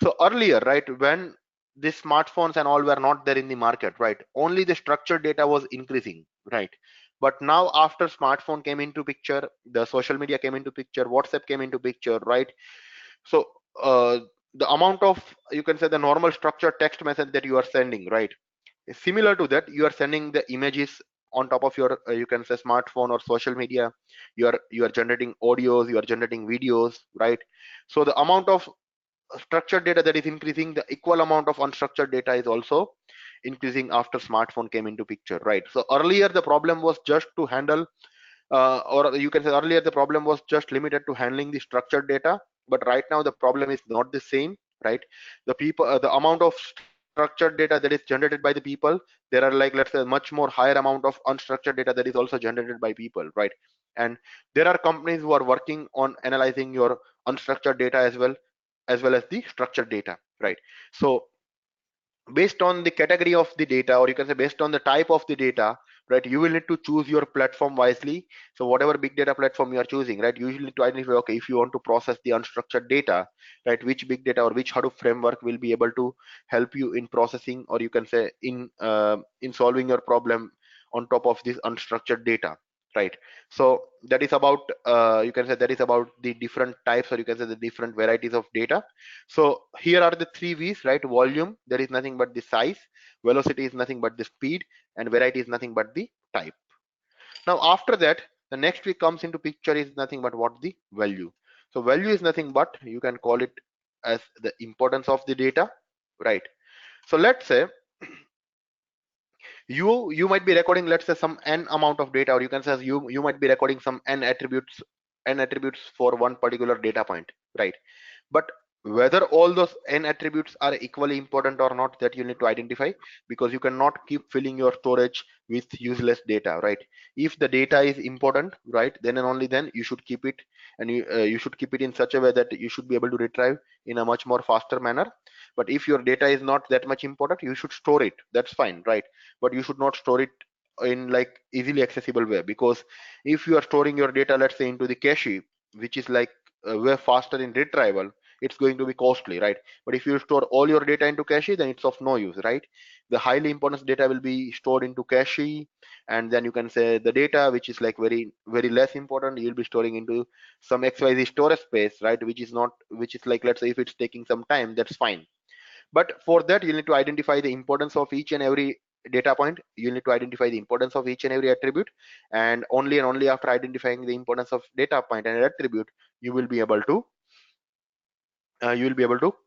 [SPEAKER 2] So earlier, right, when the smartphones and all were not there in the market, right, only the structured data was increasing, right? But now after smartphone came into picture, the social media came into picture, WhatsApp came into picture, right? So the amount of, you can say, the normal structured text message that you are sending, right, is similar to that. You are sending the images on top of your you can say smartphone or social media. You are generating audios, you are generating videos, right? So the amount of structured data that is increasing, the equal amount of unstructured data is also increasing after smartphone came into picture, right? So earlier the problem was just to handle or you can say earlier the problem was just limited to handling the structured data, but right now the problem is not the same, right? The amount of structured data that is generated by the people, there are like, let's say, much more higher amount of unstructured data that is also generated by people, right? And there are companies who are working on analyzing your unstructured data as well as the structured data, right? So based on the category of the data, or you can say based on the type of the data, right, you will need to choose your platform wisely. So whatever big data platform you are choosing, right, you usually need to identify, okay, if you want to process the unstructured data, right, which big data or which Hadoop framework will be able to help you in processing, or you can say in solving your problem on top of this unstructured data, right? So that is about you can say that is about the different types, or you can say the different varieties of data. So here are the three V's, right? Volume, that is nothing but the size. Velocity is nothing but the speed, and variety is nothing but the type. Now after that, the next V comes into picture is nothing but what? The value. So value is nothing but, you can call it as the importance of the data, right? So let's say you might be recording, let's say, some n amount of data, or you can say you might be recording some n attributes for one particular data point, right? But whether all those n attributes are equally important or not, that you need to identify, because you cannot keep filling your storage with useless data, right? If the data is important, right, then and only then you should keep it, and you should keep it in such a way that you should be able to retrieve in a much more faster manner. But if your data is not that much important, you should store it, that's fine, right? But you should not store it in like easily accessible way, because if you are storing your data, let's say, into the cache, which is like way faster in retrieval, it's going to be costly, right? But if you store all your data into cache, then it's of no use, right? The highly important data will be stored into cache, and then you can say the data which is like very very less important, you'll be storing into some xyz storage space, right? Which is like, let's say, if it's taking some time, that's fine. But for that, you need to identify the importance of each and every data point. You need to identify the importance of each and every attribute, and only after identifying the importance of data point and attribute, you will be able to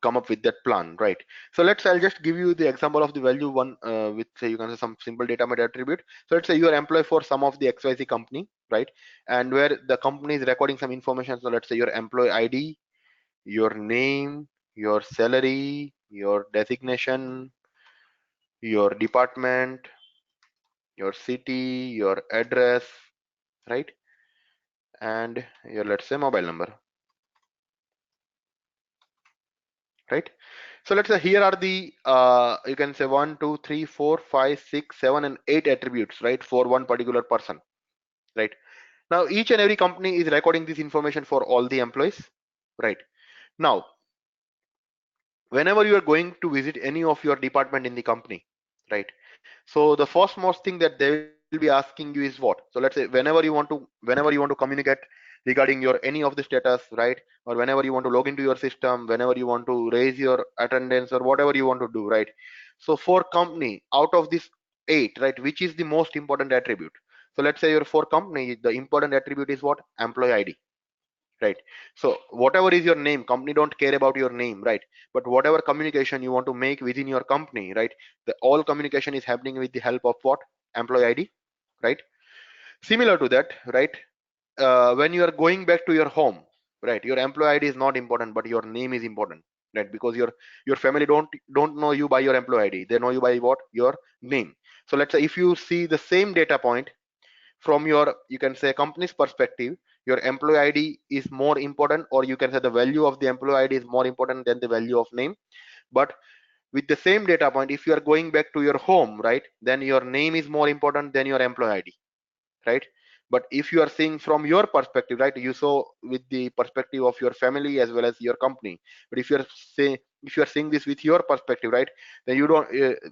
[SPEAKER 2] come up with that plan, right? So I'll just give you the example of the value one with, say, you can say some simple data point attribute. So let's say you are employee for some of the xyz company, right? And where the company is recording some information. So let's say your employee id, your name, your salary, your designation, your department, your city, your address, right? And your, let's say, mobile number, right? So let's say here are the you can say 1 2 3 4 5 6 7 and 8 attributes, right, for one particular person, right? Now each and every company is recording this information for all the employees, right? Now whenever you are going to visit any of your department in the company, right, so the first most thing that they will be asking you is what? So let's say whenever you want to communicate regarding your any of the status, right, or whenever you want to log into your system, whenever you want to raise your attendance or whatever you want to do, right? So for company, out of this 8, right, which is the most important attribute? So let's say your for company, the important attribute is what? Employee id, right? So whatever is your name, company don't care about your name, right? But whatever communication you want to make within your company, right, the all communication is happening with the help of what? Employee id, right? Similar to that, right, when you are going back to your home, right, your employee id is not important, but your name is important, right? Because your family don't know you by your employee id, they know you by what? Your name. So let's say if you see the same data point from your, you can say, company's perspective, your employee id is more important, or you can say the value of the employee id is more important than the value of name. But with the same data point, if you are going back to your home, right, then your name is more important than your employee id, right? But if you are seeing from your perspective, right, you saw with the perspective of your family as well as your company. But if you are seeing this with your perspective, right, then you don't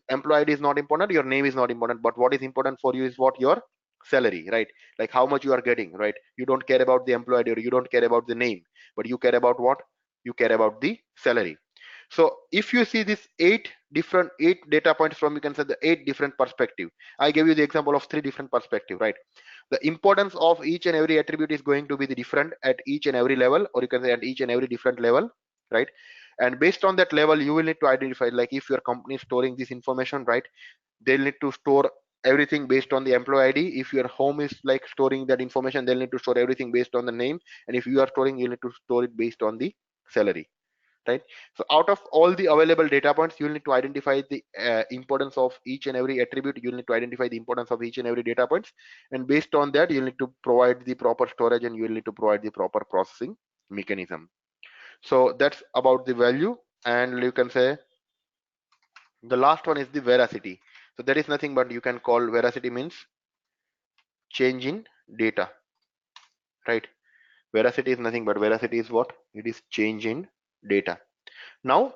[SPEAKER 2] employee ID is not important, your name is not important, but what is important for you is what? Your salary, right? Like how much you are getting, right? You don't care about the employee ID, or you don't care about the name, but you care about what? You care about the salary. So if you see this eight data points from, you can say, the 8 different perspective, I gave you the example of 3 different perspective, right? The importance of each and every attribute is going to be the different at each and every level, or you can say at each and every different level, right? And based on that level, you will need to identify, like if your company is storing this information, right, they'll need to store everything based on the employee id. If your home is like storing that information, they'll need to store everything based on the name. And if you are storing, you need to store it based on the salary, right? So out of all the available data points, you'll need to identify the importance of each and every attribute. You'll need to identify the importance of each and every data points, and based on that, you'll need to provide the proper storage and you'll need to provide the proper processing mechanism. So that's about the value, and you can say the last one is the veracity. So that is nothing but you can call veracity means change in data, right? Veracity is nothing but veracity is what? It is change in data. Now,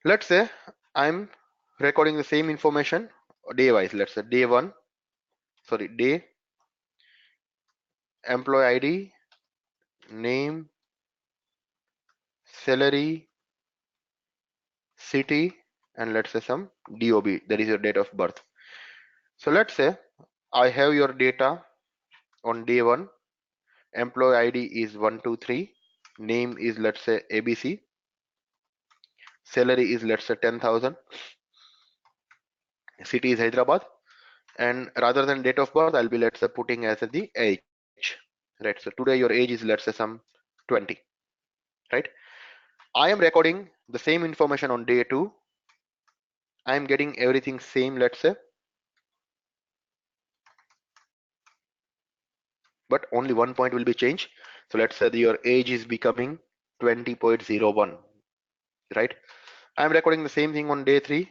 [SPEAKER 2] let's say I'm recording the same information day wise. Let's say day one, sorry, day, employee ID, name, salary, city, and let's say some DOB, that is your date of birth. So let's say I have your data on day one. Employee ID is 123, name is let's say ABC, salary is let's say 10,000, city is Hyderabad, and rather than date of birth, I'll be let's say putting as the age, right? So today your age is let's say some 20, right? I am recording the same information on day two. I am getting everything same, let's say, but only one point will be changed. So let's say your age is becoming 20.01, right? I am recording the same thing on day three.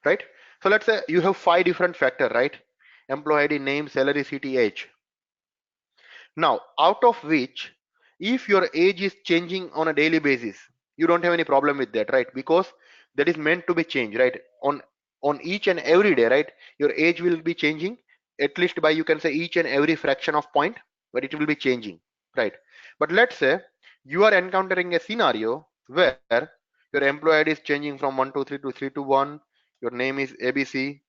[SPEAKER 2] Right? So let's say you have 5 different factor, right? Employee ID, name, salary, city, age. Now, out of which, if your age is changing on a daily basis, you don't have any problem with that, right? Because that is meant to be changed, right? On each and every day, right? Your age will be changing at least by you can say each and every fraction of point, but it will be changing, right? But let's say you are encountering a scenario where your employee ID is changing from 123 to 321, your name is ABC,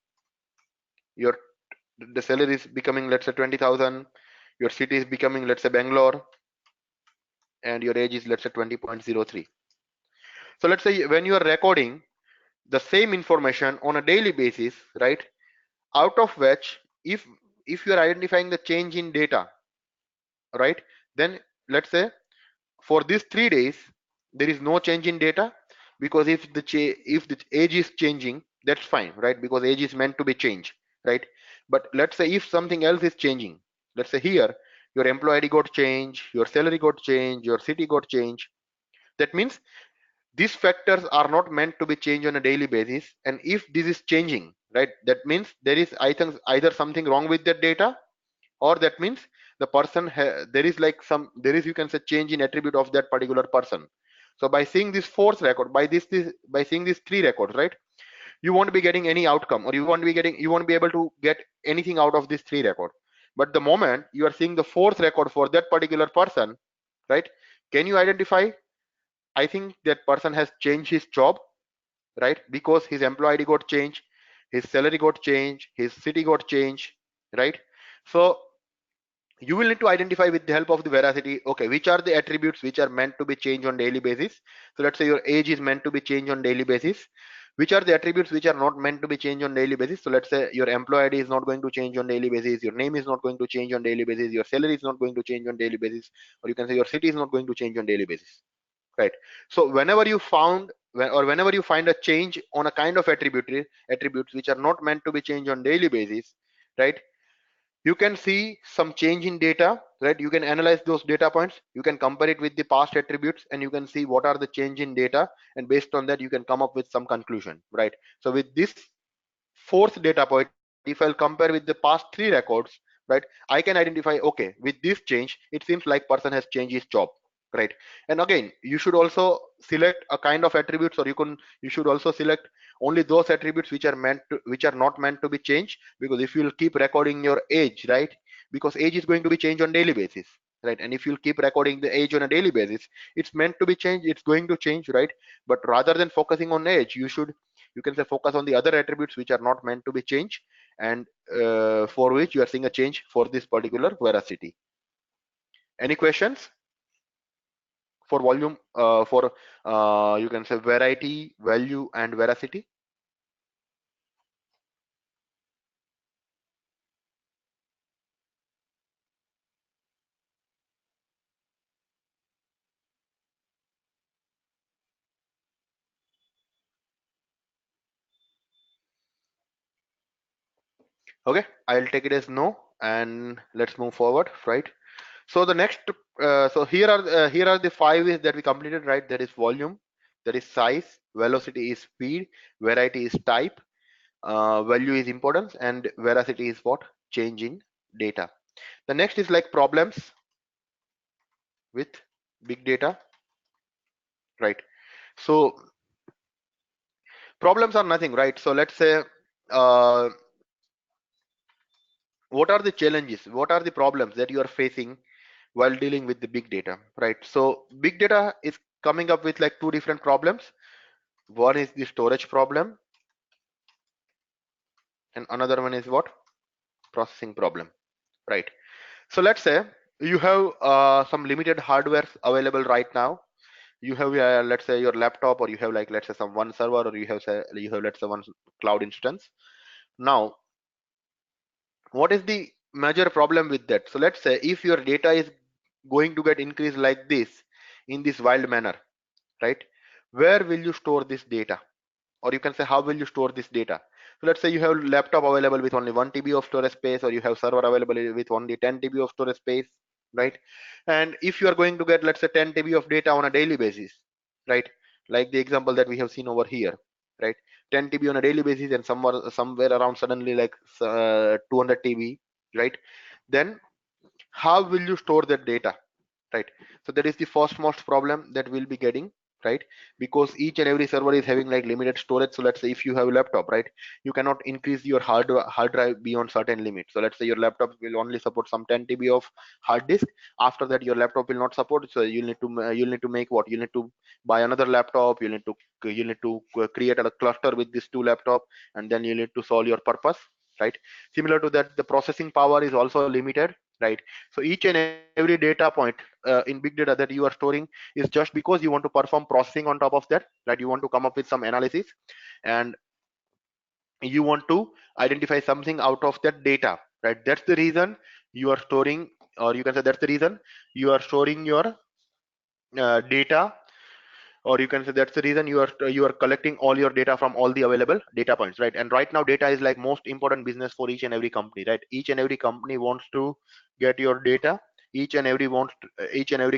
[SPEAKER 2] your the salary is becoming let's say 20,000, your city is becoming let's say Bangalore, and your age is let's say 20.03. So let's say when you are recording the same information on a daily basis, right? Out of which if you are identifying the change in data, right? Then let's say for these 3 days there is no change in data, because if the age is changing, that's fine, right? Because age is meant to be changed, right? But let's say if something else is changing, let's say here your employee ID got changed, your salary got changed, your city got changed, that means these factors are not meant to be changed on a daily basis. And if this is changing, right, that means there is I think either something wrong with that data, or that means the person there is like some there is you can say change in attribute of that particular person. So by seeing this fourth record, this by seeing these 3 records, right, you won't be getting any outcome, or you won't be able to get anything out of this 3 record. But the moment you are seeing the fourth record for that particular person, right, can you identify, I think that person has changed his job, right? Because his employee ID got changed, his salary got changed, his city got changed, right? So you will need to identify with the help of the veracity, okay, which are the attributes which are meant to be changed on daily basis. So let's say your age is meant to be changed on daily basis. Which are the attributes which are not meant to be changed on daily basis? So let's say your employee ID is not going to change on daily basis, your name is not going to change on daily basis, your salary is not going to change on daily basis, or you can say your city is not going to change on daily basis, right? So whenever you whenever you find a change on a kind of attributes which are not meant to be changed on daily basis, right, you can see some change in data, right? You can analyze those data points, you can compare it with the past attributes, and you can see what are the change in data, and based on that you can come up with some conclusion, right? So with this fourth data point, if I'll compare with the past 3 records, right, I can identify, okay, with this change it seems like person has changed his job, right? And again, you should also select a kind of attributes, or you should also select only those attributes which are not meant to be changed. Because if you'll keep recording your age, right, because age is going to be changed on daily basis, right? And if you'll keep recording the age on a daily basis, it's meant to be changed, it's going to change, right? But rather than focusing on age, you can say focus on the other attributes which are not meant to be changed, and for which you are seeing a change for this particular veracity. Any questions for volume for you can say variety, value, and veracity? Okay, I'll take it as no, and let's move forward, right? So the next, so here are the five is that we completed, right? There is volume, there is size, velocity is speed, variety is type, value is importance, and veracity is what? Change in data. The next is like problems with big data, right? So problems are nothing, right? So let's say, uh, what are the challenges? What are the problems that you are facing while dealing with the big data, right? So big data is coming up with like two different problems. One is the storage problem, and another one is what? Processing problem, right? So let's say you have some limited hardware available right now. You have let's say your laptop, or you have like let's say some one server, or you have let's say one cloud instance. Now, what is the major problem with that? So let's say if your data is going to get increased like this in this wild manner, right? Where will you store this data? Or you can say, how will you store this data? So let's say you have laptop available with only 1 TB of storage space, or you have server available with only 10 TB of storage space, right? And if you are going to get let's say 10 TB of data on a daily basis, right? Like the example that we have seen over here, right? 10 TB on a daily basis, and somewhere around suddenly like 200 TB, right? Then how will you store that data, right? So that is the first most problem that we'll be getting, right? Because each and every server is having like limited storage. So let's say if you have a laptop, right, you cannot increase your hard drive beyond certain limit. So let's say your laptop will only support some 10 TB of hard disk. After that your laptop will not support, so you'll need to make what? You need to buy another laptop. You need to create a cluster with this two laptop, and then you need to solve your purpose, right? Similar to that, the processing power is also limited, right? So each and every data point in big data that you are storing is just because you want to perform processing on top of that, right? You want to come up with some analysis, and you want to identify something out of that data, right? That's the reason you are storing, or you can say that's the reason you are storing your data, or you can say that's the reason you are collecting all your data from all the available data points, right? And right now data is like most important business for each and every company, right? Each and every company wants to get your data. Each and every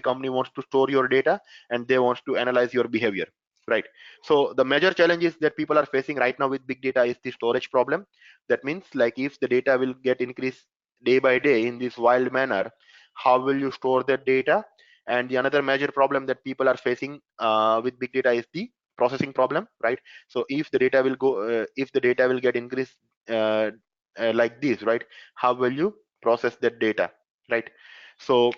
[SPEAKER 2] company wants to store your data, and they want to analyze your behavior, right? So the major challenges that people are facing right now with big data is the storage problem. That means like if the data will get increased day by day in this wild manner, how will you store that data? And the another major problem that people are facing with big data is the processing problem, right? So if the data will get increased uh, like this, right, how will you process that data, right? So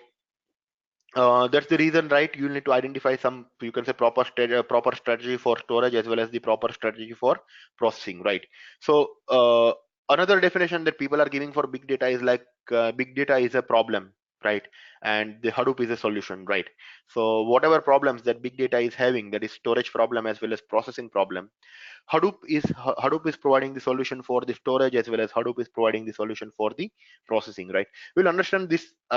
[SPEAKER 2] that's the reason, right? You need to identify some, you can say, proper strategy for storage as well as the proper strategy for processing, right? So another definition that people are giving for big data is like big data is a problem, right? And the Hadoop is a solution, right? So whatever problems that big data is having, that is storage problem as well as processing problem, Hadoop is providing the solution for the storage, as well as Hadoop is providing the solution for the processing, right? We'll understand this. We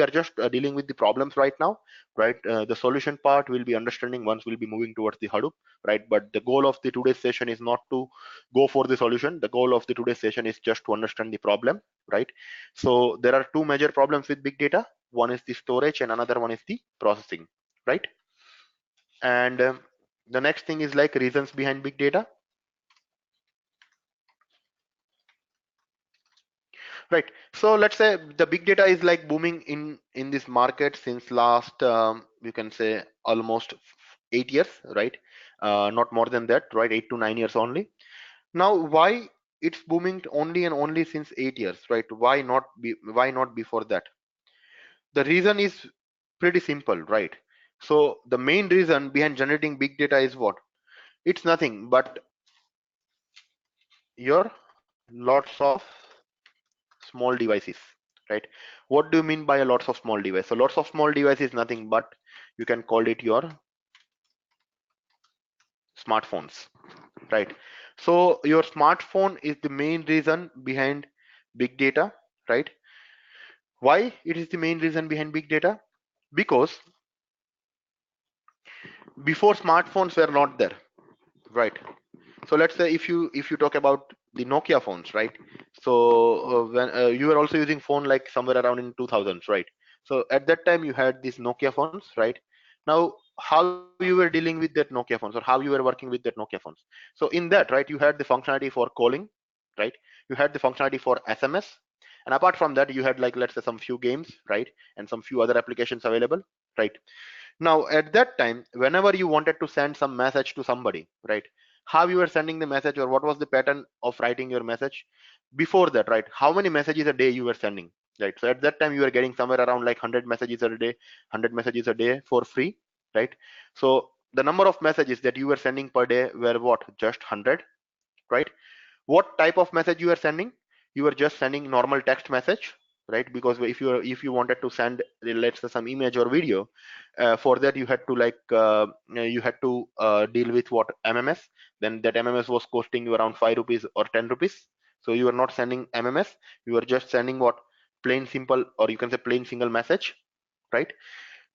[SPEAKER 2] are just dealing with the problems right now, right? The solution part will be understanding once we'll be moving towards the Hadoop, right? But the goal of the today's session is not to go for the solution. The goal of the today's session is just to understand the problem, right? So there are two major problems with big data. One is the storage, and another one is the processing, right? And the next thing is like reasons behind big data, right? So let's say the big data is like booming in this market since last you can say almost 8 years, right? Not more than that, right? 8 to 9 years only. Now why it's booming only and only since 8 years, right? Why not before that? The reason is pretty simple, right? So the main reason behind generating big data is what? It's nothing but your lots of small devices, right? What do you mean by a lots of small device? So lots of small device is nothing but, you can call it your smartphones, right? So your smartphone is the main reason behind big data, right? Why it is the main reason behind big data? Because before, smartphones were not there, right? So let's say if you talk about the Nokia phones, right? So when you were also using phone like somewhere around in 2000s, right? So at that time you had these Nokia phones, right? Now how you were dealing with that Nokia phones, or how you were working with that Nokia phones? So in that, right, you had the functionality for calling, right? You had the functionality for SMS, and apart from that you had, like, let's say some few games, right, and some few other applications available, right? Now at that time, whenever you wanted to send some message to somebody, right, how you were sending the message, or what was the pattern of writing your message before that, right? How many messages a day you were sending, right? So at that time you were getting somewhere around like 100 messages a day, 100 messages a day for free, right? So the number of messages that you were sending per day were what? Just 100, right? What type of message you are sending? You are just sending normal text message, right? Because if you wanted to send, let's say, some image or video, for that you had to, like, deal with what? MMS. Then that MMS was costing you around 5 rupees or 10 rupees. So you are not sending MMS, you are just sending what? Plain simple, or you can say plain single message, right?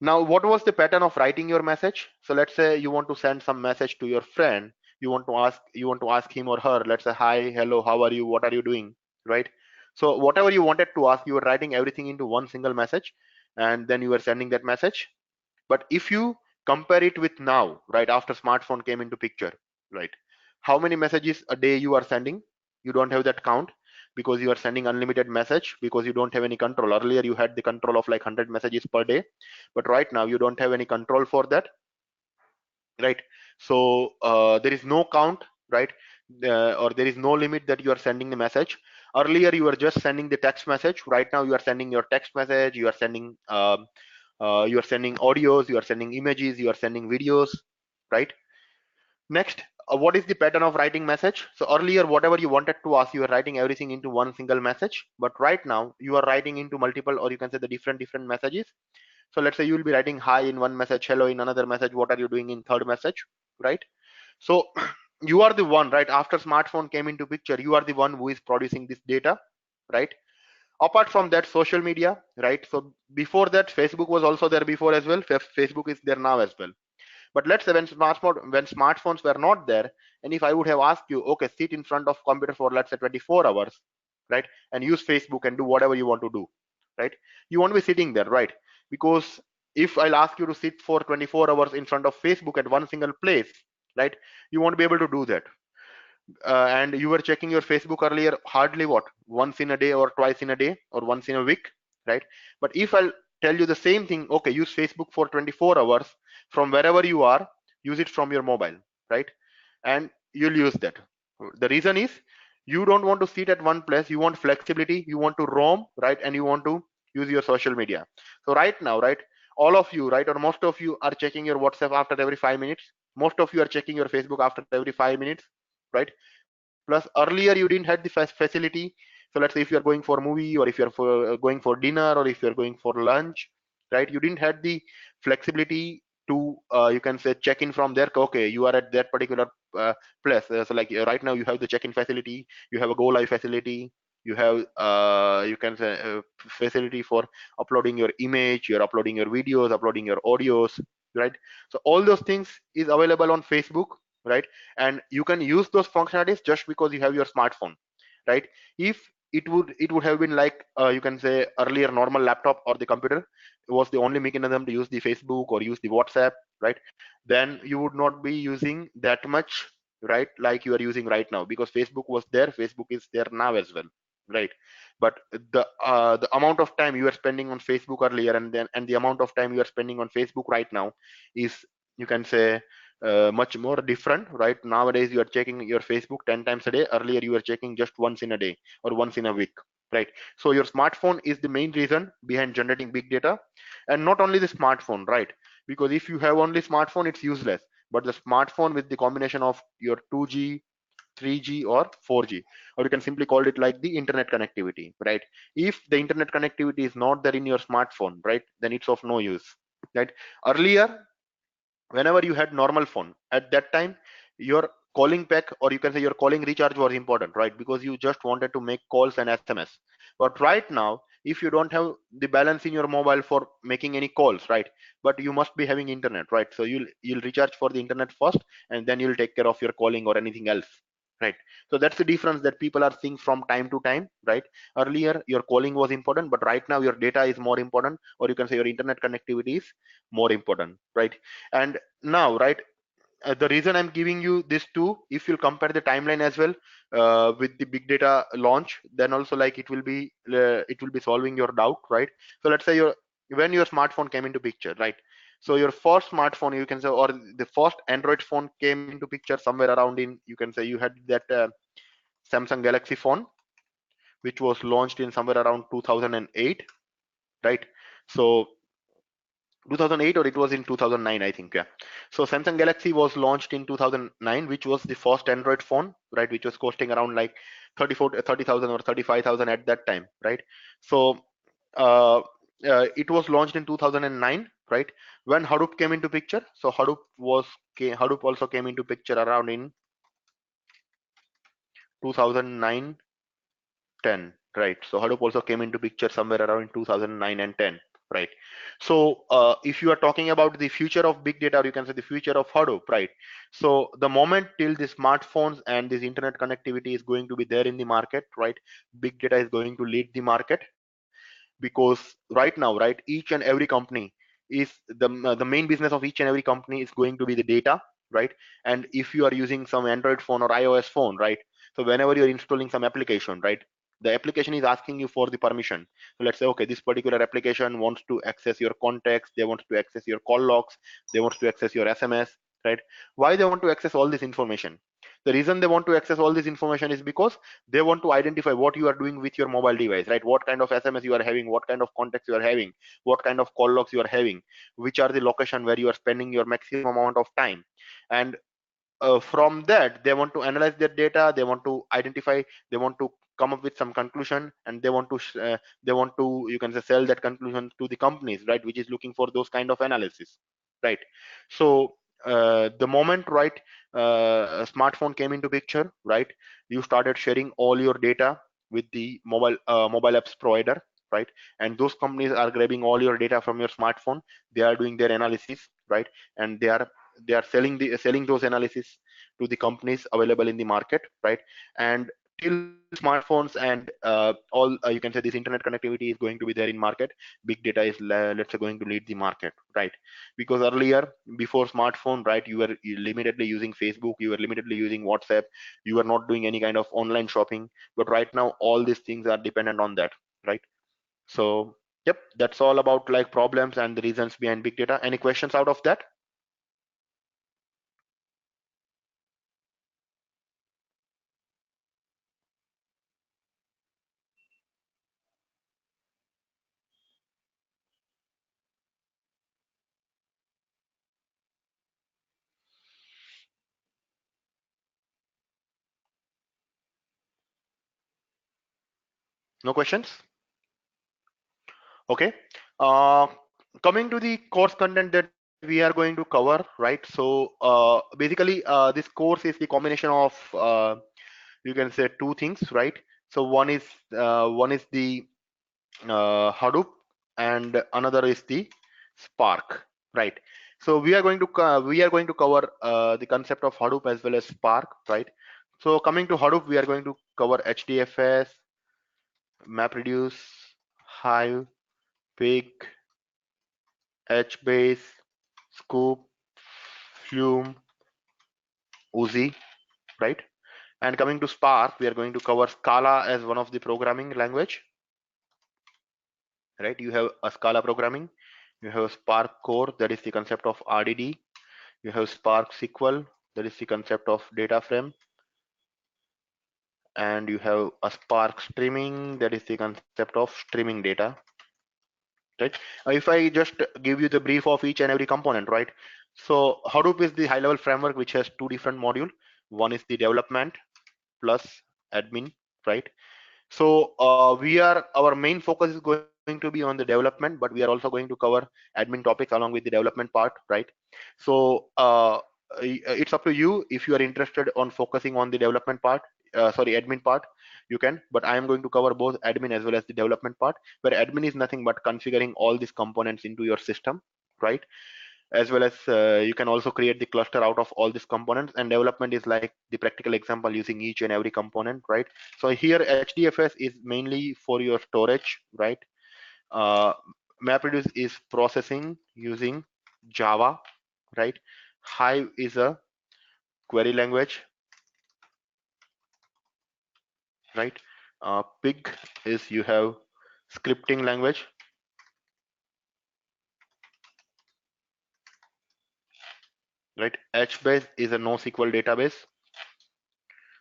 [SPEAKER 2] Now, what was the pattern of writing your message? So let's say you want to send some message to your friend. You want to ask him or her, let's say, hi, hello, how are you, what are you doing, right? So whatever you wanted to ask, you were writing everything into one single message, and then you were sending that message. But if you compare it with now, right, after smartphone came into picture, right, how many messages a day you are sending? You don't have that count, because you are sending unlimited message, because you don't have any control. Earlier you had the control of like 100 messages per day, but right now you don't have any control for that, right? So there is no count, right? Or there is no limit that you are sending the message. Earlier you were just sending the text message. Right now you are sending your text message, you are sending audios, you are sending images, you are sending videos, right? Next, what is the pattern of writing message? So earlier, whatever you wanted to ask, you were writing everything into one single message, but right now you are writing into multiple, or you can say the different messages. So let's say you will be writing hi in one message, hello in another message, what are you doing in third message, right? So you are the one, right? After smartphone came into picture, you are the one who is producing this data, right? Apart from that, social media, right? So before that, Facebook was also there before as well. Facebook is there now as well. But let's say when smartphones were not there, and if I would have asked you, okay, sit in front of computer for, let's say, 24 hours, right, and use Facebook and do whatever you want to do, right? You won't be sitting there, right? Because if I'll ask you to sit for 24 hours in front of Facebook at one single place, right, you won't be able to do that. And you were checking your Facebook earlier hardly what, once in a day or twice in a day or once in a week, right? But if I'll tell you the same thing, okay, use Facebook for 24 hours from wherever you are, use it from your mobile, right? And you'll use that. The reason is you don't want to sit at one place, you want flexibility, you want to roam, right? And you want to use your social media. So right now, right, all of you, right, or most of you are checking your WhatsApp after every 5 minutes. Most of you are checking your Facebook after every 5 minutes, right? Plus earlier you didn't have the facility. So let's say if you're going for a movie, or if you're going for dinner, or if you're going for lunch, right, you didn't have the flexibility to you can say check in from there. Okay, you are at that particular place. So like right now you have the check-in facility, you have a go live facility, you have you can say facility for uploading your image, you're uploading your videos, uploading your audios, right? So all those things is available on Facebook, right? And you can use those functionalities just because you have your smartphone, right? If it would have been like you can say earlier normal laptop or the computer was the only mechanism to use the Facebook or use the WhatsApp, right? Then you would not be using that much, right, like you are using right now, because Facebook was there, Facebook is there now as well, right? But the amount of time you are spending on Facebook earlier, and the amount of time you are spending on Facebook right now is, you can say, much more different, right? Nowadays you are checking your Facebook 10 times a day. Earlier you were checking just once in a day or once in a week, right? So your smartphone is the main reason behind generating big data. And not only the smartphone, right? Because if you have only smartphone, it's useless. But the smartphone with the combination of your 2G, 3G or 4G, or you can simply call it like the internet connectivity, right? If the internet connectivity is not there in your smartphone, right, then it's of no use, right? Earlier, whenever you had normal phone, at that time your calling pack, or you can say your calling recharge was important, right? Because you just wanted to make calls and SMS. But right now, if you don't have the balance in your mobile for making any calls, right, but you must be having internet, right? So you'll recharge for the internet first, and then you'll take care of your calling or anything else, right? So that's the difference that people are seeing from time to time, right? Earlier your calling was important, but right now your data is more important, or you can say your internet connectivity is more important, right? And now, right, the reason I'm giving you this too, if you'll compare the timeline as well with the big data launch, then also like it will be solving your doubt, right? So let's say when your smartphone came into picture, right? So your first smartphone, you can say, or the first Android phone came into picture somewhere around in, you can say, you had that Samsung Galaxy phone, which was launched in somewhere around 2008, right? So 2008, or it was in 2009, I think. Yeah. So Samsung Galaxy was launched in 2009, which was the first Android phone, right, which was costing around like 30,000 or 35,000 at that time, right? So uh, it was launched in 2009, right, when Hadoop came into picture. So Hadoop also came into picture around in 2009, 10, right? So Hadoop also came into picture somewhere around 2009 and 10, right? So if you are talking about the future of big data, or you can say the future of Hadoop, right? So the moment till the smartphones and this internet connectivity is going to be there in the market, right, big data is going to lead the market, because right now, right, each and every company is the main business of each and every company is going to be the data, right? And if you are using some Android phone or iOS phone, right, so whenever you're installing some application, right, the application is asking you for the permission. So let's say, okay, this particular application wants to access your contacts, they want to access your call logs, they want to access your SMS, right? Why they want to access all this information? The reason they want to access all this information is because they want to identify what you are doing with your mobile device, right? What kind of SMS you are having, what kind of contacts you are having, what kind of call logs you are having, which are the location where you are spending your maximum amount of time. And from that, they want to analyze their data, they want to identify, they want to come up with some conclusion, and they want to, you can say, sell that conclusion to the companies, right, which is looking for those kind of analysis, right? So the moment, right, a smartphone came into picture, right, you started sharing all your data with the mobile apps provider, right? And those companies are grabbing all your data from your smartphone, they are doing their analysis, right? And they are selling those analysis to the companies available in the market, right? And till smartphones and all, you can say, this internet connectivity is going to be there in market, big data is let's say going to lead the market, right? Because earlier, before smartphone, right, you were limitedly using Facebook, you were limitedly using WhatsApp, you were not doing any kind of online shopping, but right now all these things are dependent on that, right? So yep, that's all about like problems and the reasons behind big data. Any questions out of that? No questions? Okay. uh, Coming to the course content that we are going to cover, right? So basically this course is the combination of you can say two things, right? So one is the Hadoop, and another is the Spark, right? So we are going to cover the concept of Hadoop as well as Spark, right? So coming to Hadoop, we are going to cover HDFS, MapReduce, Hive, Pig, HBase, Scoop, Flume, Uzi, right? And coming to Spark, we are going to cover Scala as one of the programming language, right? You have a Scala programming, you have Spark Core, that is the concept of RDD, you have Spark SQL, that is the concept of data frame, and you have a Spark Streaming, that is the concept of streaming data, right? If I just give you the brief of each and every component, right? So Hadoop is the high level framework which has two different modules. One is the development plus admin, right? So our main focus is going to be on the development, but we are also going to cover admin topics along with the development part, right? So it's up to you. If you are interested on focusing on the development part, sorry, admin part, you can, but I am going to cover both admin as well as the development part, where admin is nothing but configuring all these components into your system, right? as well as you can also create the cluster out of all these components, and development is like the practical example using each and every component, right? So here HDFS is mainly for your storage, right? uh, MapReduce is processing using Java, right? Hive is a query language, right? Pig is you have scripting language, right? HBase is a NoSQL database.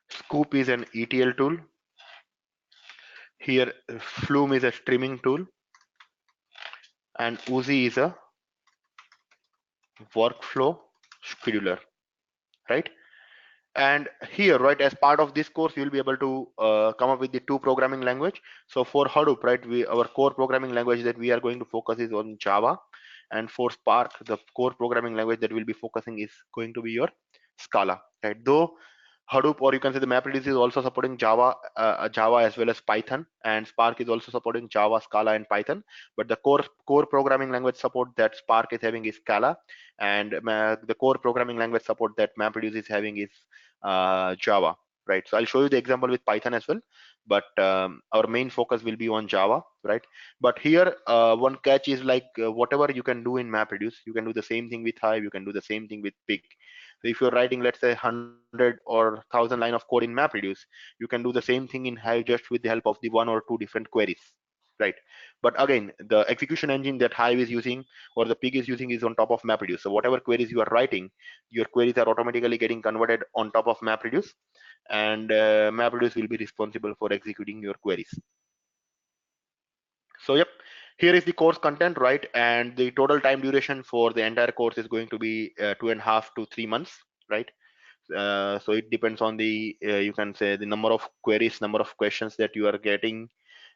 [SPEAKER 2] Scoop is an ETL tool. Here, Flume is a streaming tool, and Uzi is a workflow scheduler, right? And here, right, as part of this course, you'll be able to come up with the two programming language. So for Hadoop, right, our core programming language that we are going to focus is on Java, and for Spark, the core programming language that we'll be focusing is going to be your Scala, right? Though Hadoop, or you can say the MapReduce, is also supporting Java as well as Python, and Spark is also supporting Java, Scala, and Python. But the core programming language support that Spark is having is Scala, and the core programming language support that MapReduce is having is Java, right? So I'll show you the example with Python as well, but our main focus will be on Java, right? But here, one catch is like whatever you can do in MapReduce, you can do the same thing with Hive, you can do the same thing with Pig. So if you're writing, let's say, 100 or 1,000 line of code in MapReduce, you can do the same thing in Hive just with the help of the one or two different queries, right? But again, the execution engine that Hive is using or the Pig is using is on top of MapReduce. So whatever queries you are writing, your queries are automatically getting converted on top of MapReduce, and MapReduce will be responsible for executing your queries. So yep, here is the course content, right? And the total time duration for the entire course is going to be 2.5 to 3 months, right? So it depends on the you can say the number of queries, number of questions that you are getting,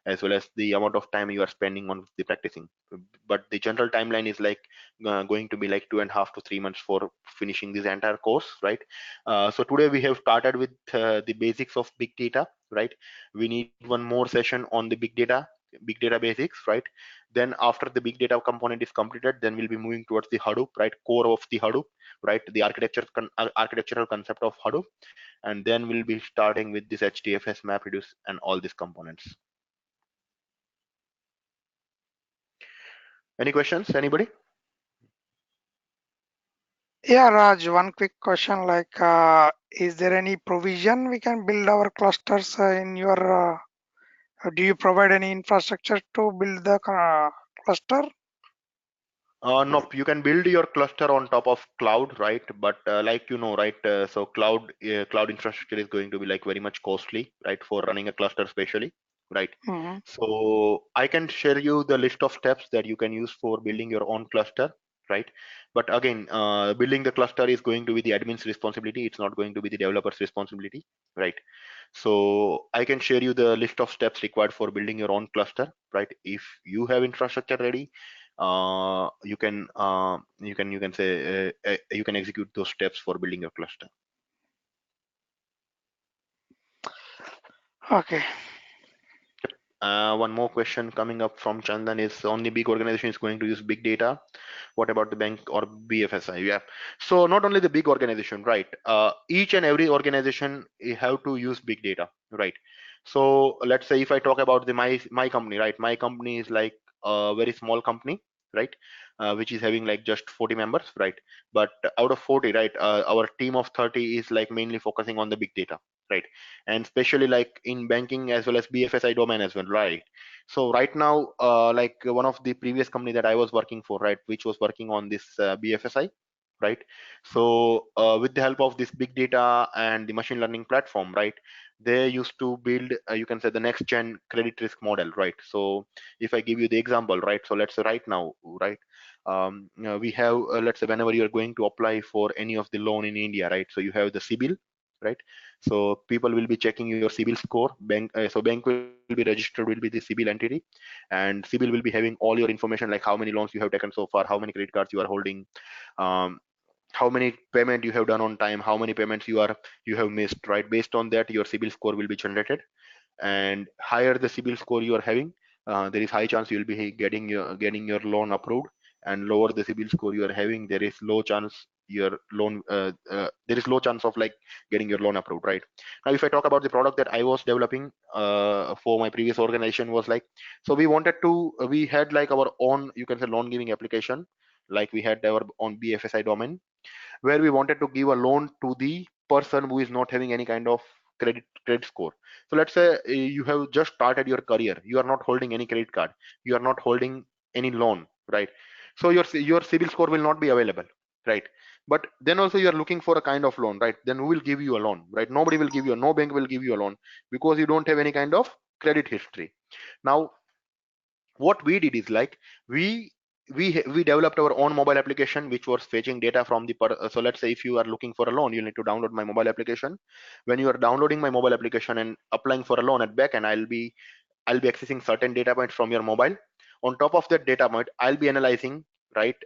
[SPEAKER 2] as well as the amount of time you are spending on the practicing. But the general timeline is like going to be like 2.5 to 3 months for finishing this entire course, right? So today we have started with the basics of big data, right? We need one more session on the big data basics, right? Then after the big data component is completed, then we'll be moving towards the Hadoop, right? Core of the Hadoop, right? The architectural concept of Hadoop, and then we'll be starting with this HDFS, MapReduce, and all these components. Any questions, anybody?
[SPEAKER 4] Yeah, Raj, one quick question, like, is there any provision we can build our clusters in your, do you provide any infrastructure to build the cluster?
[SPEAKER 2] Nope, you can build your cluster on top of cloud, right? But like you know, right? So cloud infrastructure is going to be like very much costly, right? For running a cluster, especially, right?
[SPEAKER 4] Mhm.
[SPEAKER 2] So I can share you the list of steps that you can use for building your own cluster, right? But again, building the cluster is going to be the admin's responsibility. It's not going to be the developer's responsibility, right? So I can share you the list of steps required for building your own cluster, right? If you have infrastructure ready, you can say you can execute those steps for building your cluster.
[SPEAKER 4] Okay.
[SPEAKER 2] One more question coming up from Chandan is, only big organization is going to use big data. What about the bank or BFSI? Yeah. So not only the big organization, right? Each and every organization have to use big data, right? So let's say if I talk about my company, right? My company is like a very small company, right? Which is having like just 40 members, right? But out of 40, right, our team of 30 is like mainly focusing on the big data, right? And especially like in banking as well as BFSI domain as well, right? So right now, like one of the previous company that I was working for, right, which was working on this BFSI, right? So with the help of this big data and the machine learning platform, right, they used to build, you can say, the next gen credit risk model, right? So if I give you the example, right, so let's say right now, right, we have, let's say whenever you're going to apply for any of the loan in India, right, so you have the CIBIL, right? So people will be checking your CIBIL score. So bank will be registered, will be the CIBIL entity, and CIBIL will be having all your information, like how many loans you have taken so far, how many credit cards you are holding, um, how many payment you have done on time, how many payments you have missed, right? Based on that, your CIBIL score will be generated, and higher the CIBIL score you are having, there is high chance you will be getting your loan approved, and lower the CIBIL score you are having, there is low chance your loan there is low chance of like getting your loan approved, right? Now if I talk about the product that I was developing for my previous organization was like, so we wanted to we had like our own, you can say, loan giving application. Like we had our own BFSI domain where we wanted to give a loan to the person who is not having any kind of credit score. So let's say you have just started your career, you are not holding any credit card, you are not holding any loan, right? So your CIBIL score will not be available, right? But then also you are looking for a kind of loan, right? Then who will give you a loan, right? Nobody will give you, no bank will give you a loan because you don't have any kind of credit history. Now what we did is like we developed our own mobile application which was fetching data from the so let's say if you are looking for a loan, you need to download my mobile application. When you are downloading my mobile application and applying for a loan at back, and I'll be accessing certain data points from your mobile. On top of that data point, I'll be analyzing, right?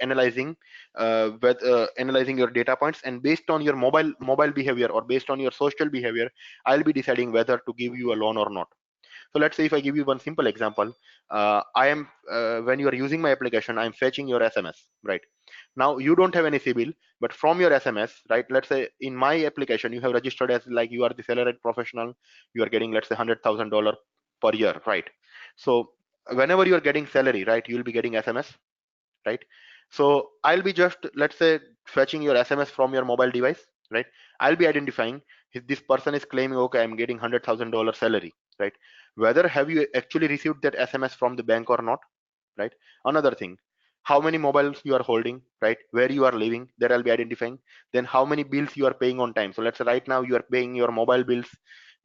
[SPEAKER 2] Analyzing your data points, and based on your mobile behavior or based on your social behavior, I'll be deciding whether to give you a loan or not. So let's say if I give you one simple example, I am when you are using my application, I'm fetching your SMS, right? Now you don't have any CIBIL, but from your SMS, right? Let's say in my application you have registered as like you are the salaried professional, you are getting, let's say, $100,000 per year, right? So whenever you are getting salary, right, you will be getting SMS, right? So I'll be just, let's say, fetching your SMS from your mobile device, right? I'll be identifying if this person is claiming, okay, I'm getting $100,000 salary, right? Whether have you actually received that SMS from the bank or not, right? Another thing, how many mobiles you are holding, right? Where you are living, that I'll be identifying. Then how many bills you are paying on time. So let's say right now you are paying your mobile bills,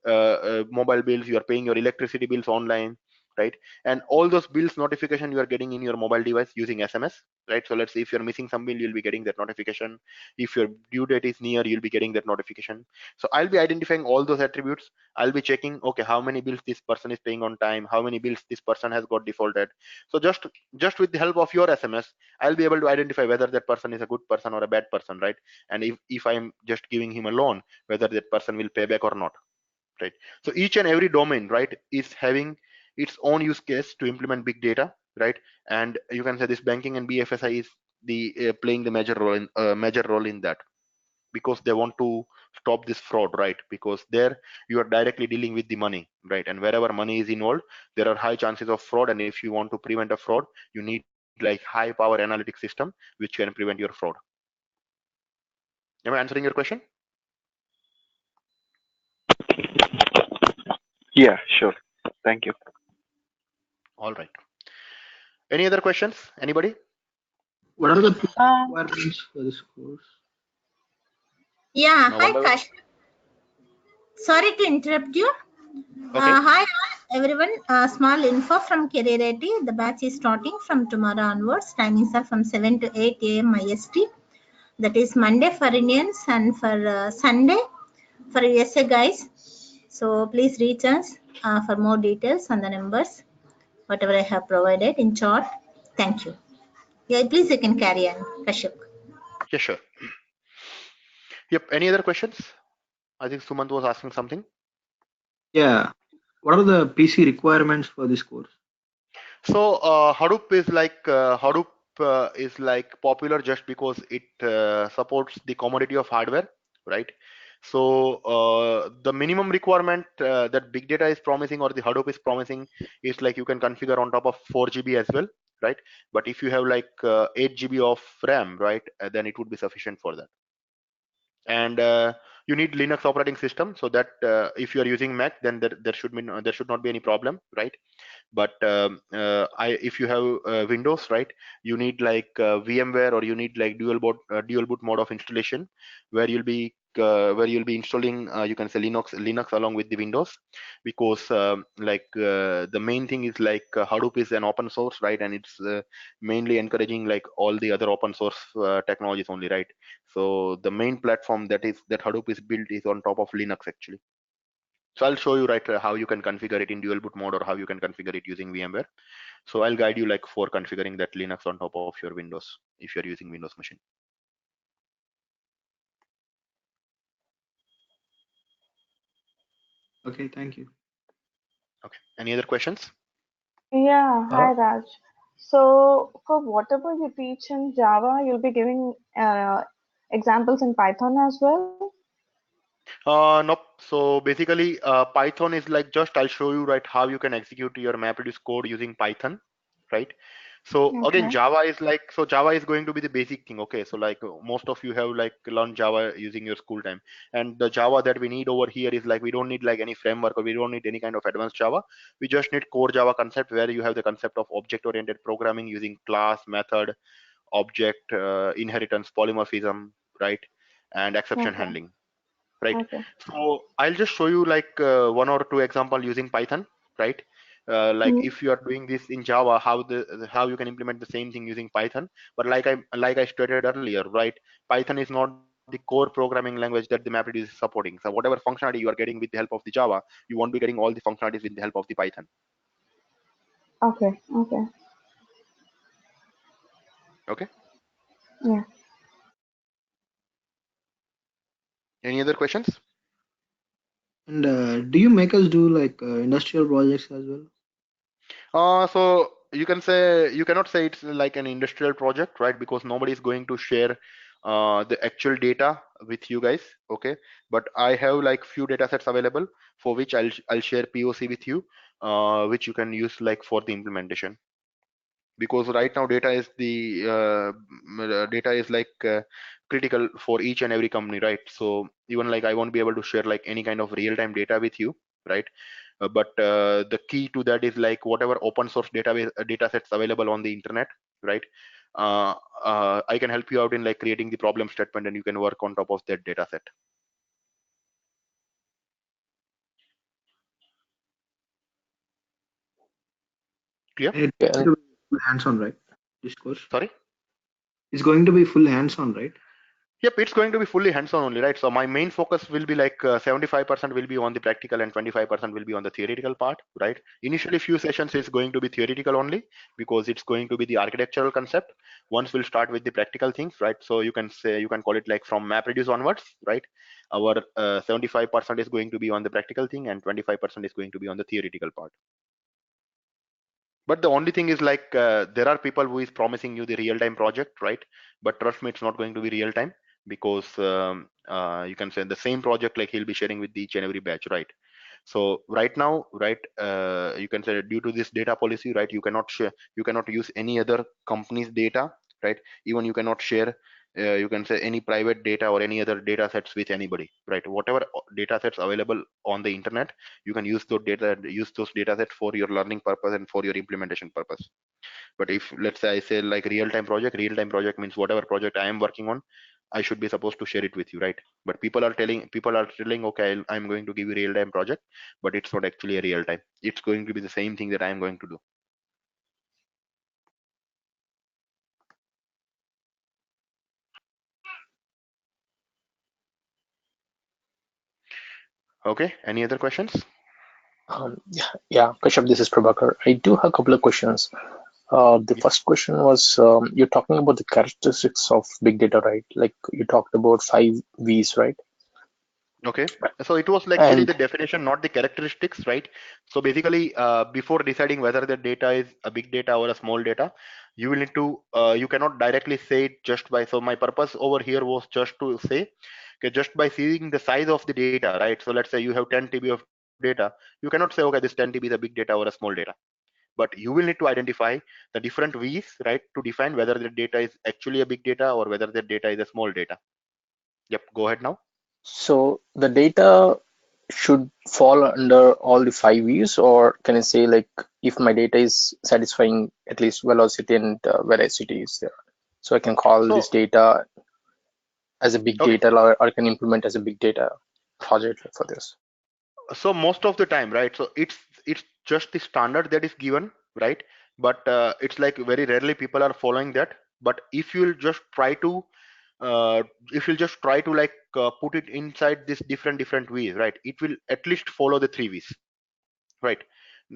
[SPEAKER 2] you are paying your electricity bills online, right? And all those bills notification you are getting in your mobile device using SMS, right? So let's say if you're missing some bill, you'll be getting that notification. If your due date is near, you'll be getting that notification. So I'll be identifying all those attributes. I'll be checking, okay, how many bills this person is paying on time, how many bills this person has got defaulted. So just with the help of your SMS, I'll be able to identify whether that person is a good person or a bad person, right? And if I'm just giving him a loan, whether that person will pay back or not, right? So each and every domain, right, is having its own use case to implement big data, right? And you can say this banking and BFSI is the playing the major role in that, because they want to stop this fraud, right? Because there you are directly dealing with the money, right? And wherever money is involved, there are high chances of fraud, and if you want to prevent a fraud, you need like high power analytic system which can prevent your fraud. Am I answering your question?
[SPEAKER 5] Yeah, sure. Thank you.
[SPEAKER 2] All right, any other questions, anybody?
[SPEAKER 6] What are the
[SPEAKER 3] Uh,
[SPEAKER 6] requirements for this course?
[SPEAKER 7] Yeah,
[SPEAKER 2] Now,
[SPEAKER 7] hi
[SPEAKER 2] one by one.
[SPEAKER 7] Kash. Sorry to interrupt you.
[SPEAKER 2] Okay.
[SPEAKER 7] Hi everyone. Small info from Career IT. The batch is starting from tomorrow onwards. Timings are from 7 to 8 a.m. IST. That is Monday for Indians and for Sunday for USA guys. So please reach us for more details on the numbers, whatever I have provided in short. Thank you. Yeah, please you can carry on, Kashyap.
[SPEAKER 2] Yeah, sure. Yep. Any other questions? I think Sumant was asking something.
[SPEAKER 6] Yeah. What are the PC requirements for this course?
[SPEAKER 2] So Hadoop is like popular just because it supports the commodity of hardware, right? So the minimum requirement that big data is promising or the Hadoop is promising is like you can configure on top of 4 GB as well, right? But if you have like 8 GB of RAM, right, then it would be sufficient for that. And you need Linux operating system, so that if you are using Mac, then there should not be any problem, right? But if you have Windows, right, you need like VMware, or you need like dual boot mode of installation, where you'll be installing you can say Linux along with the Windows, because the main thing is like Hadoop is an open source, right, and it's mainly encouraging like all the other open source technologies only, right? So the main platform that Hadoop is built is on top of Linux actually. So I'll show you right how you can configure it in dual boot mode, or how you can configure it using VMware. So I'll guide you like for configuring that Linux on top of your Windows if you're using Windows machine.
[SPEAKER 6] Okay, thank you.
[SPEAKER 2] Okay. Any other questions?
[SPEAKER 3] yeah, hi Raj. So for whatever you teach in Java, you'll be giving examples in Python as well?
[SPEAKER 2] Nope. So basically, Python is like just I'll show you right how you can execute your MapReduce code using Python, right? So again,
[SPEAKER 3] Okay.
[SPEAKER 2] Java is like Java is going to be the basic thing. Okay, so like most of you have like learned Java using your school time, and the Java that we need over here is like we don't need like any framework or we don't need any kind of advanced Java. We just need core Java concept where you have the concept of object-oriented programming using class, method, object, inheritance, polymorphism, right, and exception
[SPEAKER 3] Okay.
[SPEAKER 2] handling, right?
[SPEAKER 3] Okay.
[SPEAKER 2] So I'll just show you like one or two example using Python, right? Like
[SPEAKER 3] Mm.
[SPEAKER 2] if you are doing this in Java, how you can implement the same thing using Python. But like I stated earlier, right? Python is not the core programming language that the MapReduce is supporting. So whatever functionality you are getting with the help of the Java, you won't be getting all the functionalities with the help of the Python.
[SPEAKER 3] Okay. Okay.
[SPEAKER 2] Okay.
[SPEAKER 3] Yeah.
[SPEAKER 2] Any other questions?
[SPEAKER 6] And do you make us do like industrial projects as well?
[SPEAKER 2] So you can say you cannot say it's like an industrial project, right? Because nobody is going to share the actual data with you guys. Okay, but I have like few data sets available for which I'll share POC with you, which you can use like for the implementation. Because right now data is like critical for each and every company, right? So even like I won't be able to share like any kind of real-time data with you, right? But the key to that is like whatever open source database data sets available on the internet, right? I can help you out in like creating the problem statement and you can work on top of that data set. Clear?
[SPEAKER 6] It's
[SPEAKER 5] Yeah.
[SPEAKER 6] going to be full hands-on, right? This course.
[SPEAKER 2] Sorry.
[SPEAKER 6] It's going to be full hands-on, right?
[SPEAKER 2] Yep, it's going to be fully hands-on only, right? So my main focus will be like 75% will be on the practical and 25% will be on the theoretical part, right? Initially, few sessions is going to be theoretical only because it's going to be the architectural concept. Once we'll start with the practical things, right? So you can say you can call it like from MapReduce onwards, right? Our 75% is going to be on the practical thing and 25% is going to be on the theoretical part. But the only thing is like there are people who is promising you the real-time project, right? But trust me, it's not going to be real-time because you can say the same project like he'll be sharing with each and every batch, right? So right now, right, you can say due to this data policy, right, you cannot share, you cannot use any other company's data, right? Even you cannot share, you can say any private data or any other data sets with anybody, right? Whatever data sets available on the internet, you can use those data sets for your learning purpose and for your implementation purpose. But if let's say I say like real-time project means whatever project I am working on, I should be supposed to share it with you, right? But people are telling, okay, I'm going to give you real-time project, but it's not actually a real time. It's going to be the same thing that I am going to do. Okay, any other questions?
[SPEAKER 5] Yeah, Kashyap, this is Prabhakar. I do have a couple of questions. The first question was you're talking about the characteristics of big data, right? Like you talked about 5 V's, right?
[SPEAKER 2] Okay, so it was actually
[SPEAKER 5] And
[SPEAKER 2] the definition, not the characteristics, right? So basically, before deciding whether the data is a big data or a small data, you will need to, you cannot directly say it just by, so my purpose over here was just to say, okay, just by seeing the size of the data, right? So let's say you have 10 TB of data, you cannot say, okay, this 10 TB is a big data or a small data. But you will need to identify the different V's, right, to define whether the data is actually a big data or whether the data is a small data. Yep, go ahead now.
[SPEAKER 5] so the data should fall under all the 5 V's, or can I say like if my data is satisfying at least velocity and veracity is there, so I can call this
[SPEAKER 2] So,
[SPEAKER 5] data as a big
[SPEAKER 2] okay.
[SPEAKER 5] data, or I can implement as a big data project for this.
[SPEAKER 2] So most of the time, right, so it's just the standard that is given, right? But it's like very rarely people are following that. But if you'll just try to like put it inside this different ways, right, it will at least follow the 3 V's, right?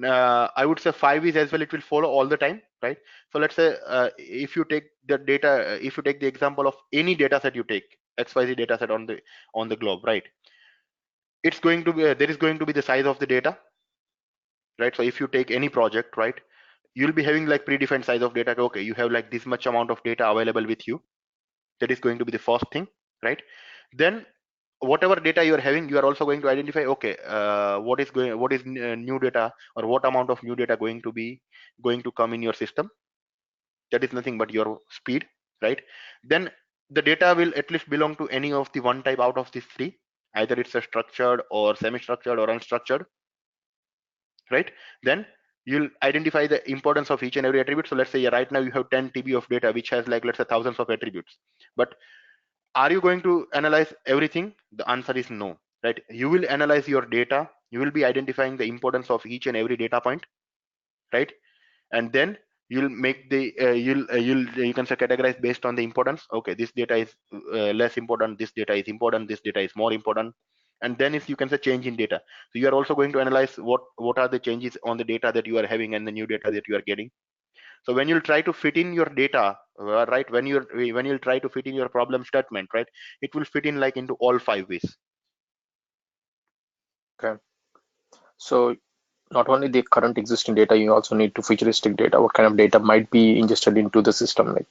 [SPEAKER 2] I would say 5 V's as well, it will follow all the time, right? So let's say if you take the data, if you take the example of any data set, you take XYZ data set on the globe, right? It's going to be there is going to be the size of the data, right? So if you take any project, right, you'll be having like predefined size of data. Okay, you have like this much amount of data available with you. That is going to be the first thing, right? Then whatever data you are having, you are also going to identify, okay, what is new data, or what amount of new data going to come in your system. That is nothing but your speed, right? Then the data will at least belong to any of the one type out of these three. Either it's a structured or semi-structured or unstructured, right? Then you'll identify the importance of each and every attribute. So let's say right now you have 10 TB of data which has like, let's say, thousands of attributes. But are you going to analyze everything? The answer is no, right? You will analyze your data, you will be identifying the importance of each and every data point, right? And then you'll make the you can say categorize based on the importance. Okay, this data is less important, this data is important, this data is more important. And then if you can say change in data, so you are also going to analyze what are the changes on the data that you are having and the new data that you are getting. So when you'll try to fit in your data, right, when you'll try to fit in your problem statement, right, it will fit in like into all 5 ways.
[SPEAKER 5] Okay. So not only the current existing data, you also need to futuristic data. What kind of data might be ingested into the system? Like,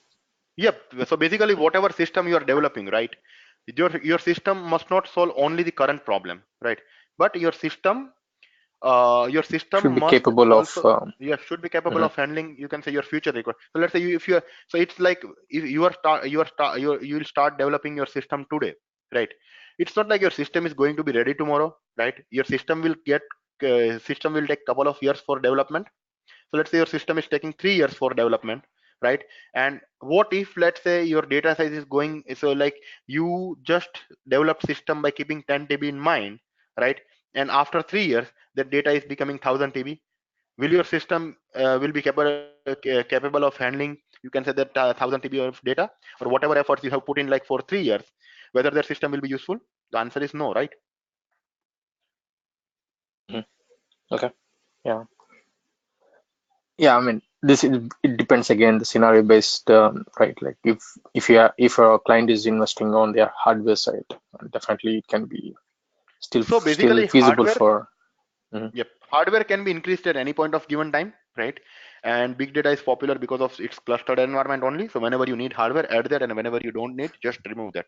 [SPEAKER 2] Yep. So basically, whatever system you are developing, right, your system must not solve only the current problem, right, but your system
[SPEAKER 5] should be
[SPEAKER 2] must
[SPEAKER 5] capable of.
[SPEAKER 2] also, yeah, should be capable
[SPEAKER 5] Mhm.
[SPEAKER 2] of handling, you can say, your future requirement. So let's say if you are, so it's like if you'll start developing your system today, right? It's not like your system is going to be ready tomorrow, right? Your system will take couple of years for development. So let's say your system is taking 3 years for development, right? And what if, let's say, your data size is going, so like you just developed system by keeping 10 TB in mind, right? And after 3 years, the data is becoming 1000 TB. Will your system will be capable of handling, you can say, that 1000 TB of data, or whatever efforts you have put in like for 3 years? Whether their system will be useful? The answer is no, right?
[SPEAKER 5] Mhm. Okay. Yeah. Yeah. I mean, it depends again the scenario based, right? Like if a client is investing on their hardware side, definitely it can be
[SPEAKER 2] So
[SPEAKER 5] still
[SPEAKER 2] basically,
[SPEAKER 5] feasible for. Mhm.
[SPEAKER 2] yep, hardware can be increased at any point of given time, right? And big data is popular because of its clustered environment only. So whenever you need hardware, add that, and whenever you don't need, just remove that,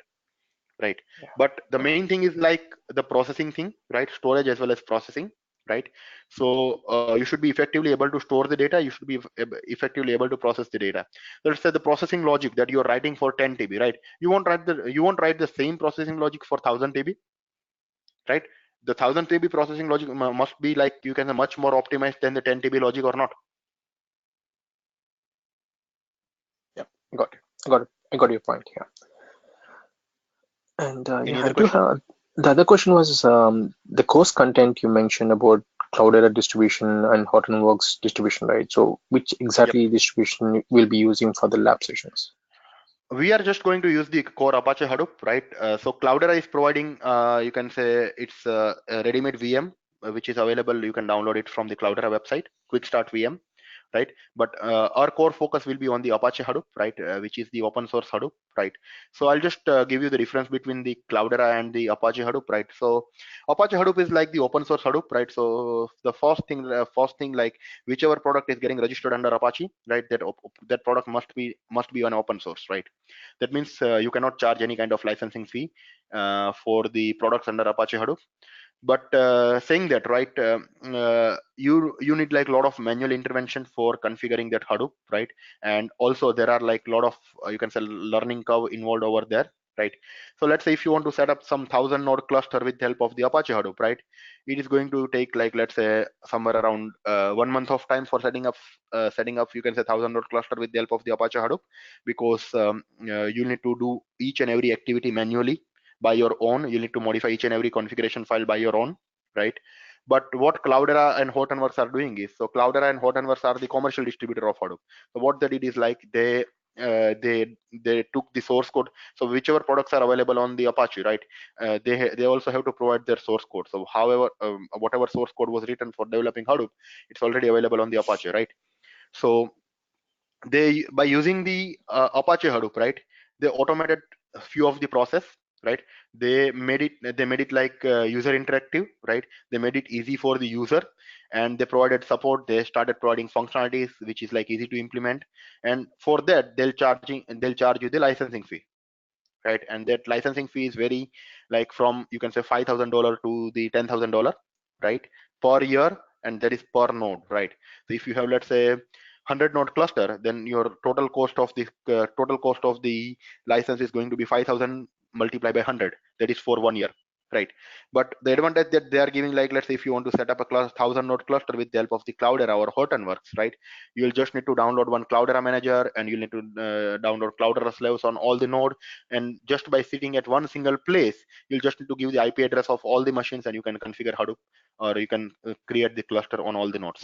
[SPEAKER 2] right?
[SPEAKER 5] Yeah.
[SPEAKER 2] But the main thing is like the processing thing, right? Storage as well as processing, right? So you should be effectively able to store the data. You should be effectively able to process the data. Let's say the processing logic that you're writing for 10 TB, right? You won't write the same processing logic for 1000 TB, right? The 1000 TB processing logic must be like, you can say, much more optimized than the 10 TB logic, or not?
[SPEAKER 5] Yeah. Got it. Got it. I got your point. Yeah. And
[SPEAKER 2] Any
[SPEAKER 5] yeah,
[SPEAKER 2] other
[SPEAKER 5] I do
[SPEAKER 2] question?
[SPEAKER 5] have the other question was the course content you mentioned about Cloudera distribution and Hortonworks distribution, right? So which
[SPEAKER 2] Yep.
[SPEAKER 5] exactly distribution we'll be using for the lab sessions?
[SPEAKER 2] We are just going to use the core Apache Hadoop, right? So Cloudera is providing, you can say, it's a ready-made VM, which is available. You can download it from the Cloudera website, Quick Start VM, right? But our core focus will be on the Apache Hadoop, right? Which is the open source Hadoop, right? So I'll just give you the difference between the Cloudera and the Apache Hadoop, right? So Apache Hadoop is like the open source Hadoop, right? So the first thing, like whichever product is getting registered under Apache, right? That product must be on open source, right? That means you cannot charge any kind of licensing fee for the products under Apache Hadoop. But saying that, right, you need like a lot of manual intervention for configuring that Hadoop, right? And also there are like a lot of you can say learning curve involved over there, right? So let's say if you want to set up some 1000 node cluster with the help of the Apache Hadoop, right, it is going to take like, let's say, somewhere around 1 month of time for setting up, you can say, 1000 node cluster with the help of the Apache Hadoop, because you need to do each and every activity manually by your own. You need to modify each and every configuration file by your own, right? But what Cloudera and Hortonworks are doing is, so Cloudera and Hortonworks are the commercial distributor of Hadoop. So what they did is like they took the source code. So whichever products are available on the Apache, right, they also have to provide their source code. So however, whatever source code was written for developing Hadoop, it's already available on the Apache, right? So they, by using the Apache Hadoop, right, they automated a few of the process, right? They made it like user interactive, right? They made it easy for the user, and they provided support. They started providing functionalities which is like easy to implement, and for that they'll charge you the licensing fee, right? And that licensing fee is very, like, from, you can say, $5,000 to the $10,000, right, per year, and that is per node, right? So if you have, let's say, 100 node cluster, then your total cost of the license is going to be 5,000 multiplied by 100. That is for 1 year, right? But the advantage that they are giving, like, let's say if you want to set up a 1,000 node cluster with the help of the Cloudera or Hortonworks, right? You'll just need to download one Cloudera manager, and you'll need to download Cloudera slaves on all the node, and just by sitting at one single place, you'll just need to give the IP address of all the machines, and you can configure Hadoop, or you can create the cluster on all the nodes.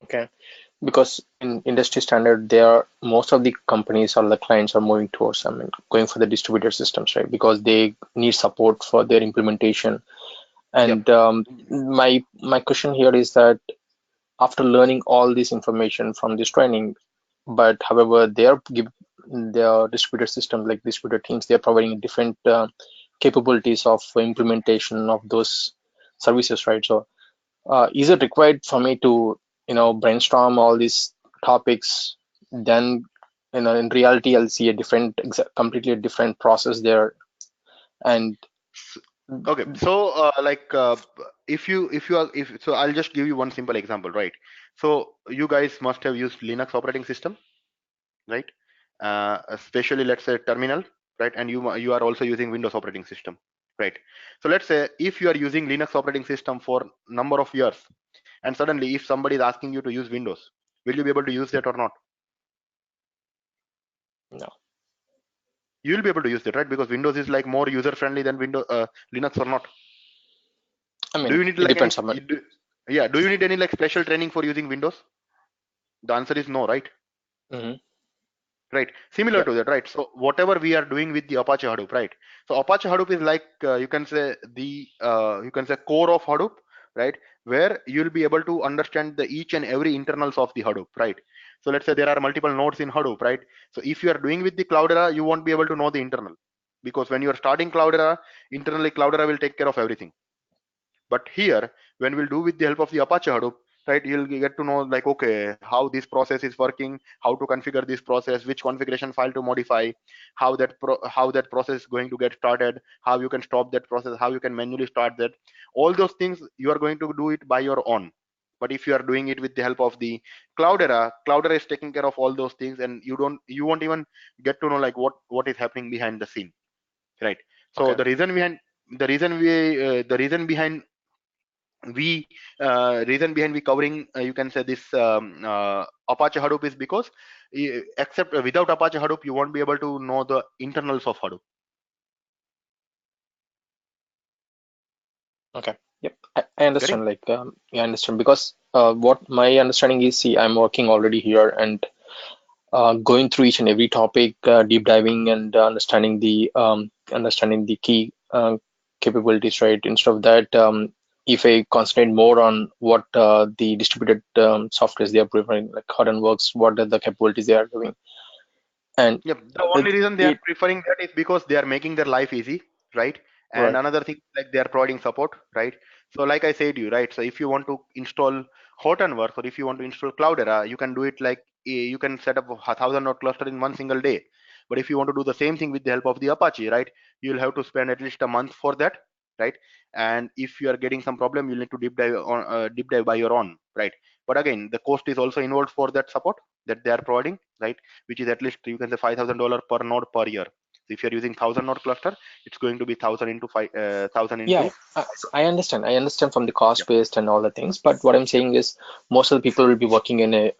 [SPEAKER 5] Okay, because in industry standard, there most of the companies or the clients are moving towards, I mean, going for the distributed systems, right? Because they need support for their implementation. And my question here is that after learning all this information from this training, but however, their distributed system, like distributed teams, they're providing different capabilities of implementation of those services, right? So is it required for me to, brainstorm all these topics? Then, in reality, I'll see a completely different process there. And
[SPEAKER 2] Okay, so so I'll just give you one simple example, right? So you guys must have used Linux operating system, right? Especially, let's say, terminal, right? And you are also using Windows operating system, right? So let's say if you are using Linux operating system for number of years, and suddenly if somebody is asking you to use Windows, will you be able to use that or not?
[SPEAKER 5] no,
[SPEAKER 2] You will be able to use that, right? Because Windows is like more user friendly than Windows, Linux, or not?
[SPEAKER 5] I
[SPEAKER 2] Do
[SPEAKER 5] mean,
[SPEAKER 2] you need
[SPEAKER 5] it
[SPEAKER 2] like any
[SPEAKER 5] depends on
[SPEAKER 2] do you need any like special training for using Windows? The answer is no, right? Right, similar
[SPEAKER 5] yeah,
[SPEAKER 2] to that, right? So whatever we are doing with the Apache Hadoop, right? So Apache Hadoop is like, you can say core of Hadoop, right? Where you'll be able to understand the each and every internals of the Hadoop, right? So let's say there are multiple nodes in Hadoop, right? So if you are doing with the Cloudera, you won't be able to know the internal, because when you are starting Cloudera, internally Cloudera will take care of everything. But here, when we'll do with the help of the Apache Hadoop, right, you'll get to know, like, okay, how this process is working, how to configure this process, which configuration file to modify, how that process is going to get started, how you can stop that process, how you can manually start that. All those things you are going to do it by your own. But if you are doing it with the help of the Cloudera is taking care of all those things, and you won't even get to know like what is happening behind the scene, right? So
[SPEAKER 5] okay,
[SPEAKER 2] we reason behind we covering, you can say, this Apache Hadoop is because except without Apache Hadoop you won't be able to know the internals of Hadoop.
[SPEAKER 5] okay, yep, I
[SPEAKER 2] Getting?
[SPEAKER 5] understand. Like, I understand because what my understanding is, see, I'm working already here and going through each and every topic, deep diving and understanding the key capabilities, right? Instead of that, if I concentrate more on what the distributed softwares they are preferring, like Hortonworks, what are the capabilities they are doing, and
[SPEAKER 2] Yep. The only reason they are
[SPEAKER 5] it
[SPEAKER 2] preferring that is because they are making their life easy, right? And
[SPEAKER 5] right,
[SPEAKER 2] another thing, like, they are providing support, right? So like I said you, right? So if you want to install Hortonworks, or if you want to install Cloudera, you can do it like, you can set up a 1,000 node cluster in one single day. But if you want to do the same thing with the help of the Apache, right, you'll have to spend at least a month for that, right? And if you are getting some problem, you'll need to deep dive by your own, right? But again, the cost is also involved for that support that they are providing, right? Which is at least, you can say, $5,000 per node per year. So if you're using 1,000 node cluster, it's going to be 1,000 into 1,000
[SPEAKER 5] yeah,
[SPEAKER 2] into.
[SPEAKER 5] I understand from the cost
[SPEAKER 2] Yep.
[SPEAKER 5] based and all the things, but what I'm
[SPEAKER 2] Yep.
[SPEAKER 5] saying is most of the people will be working in a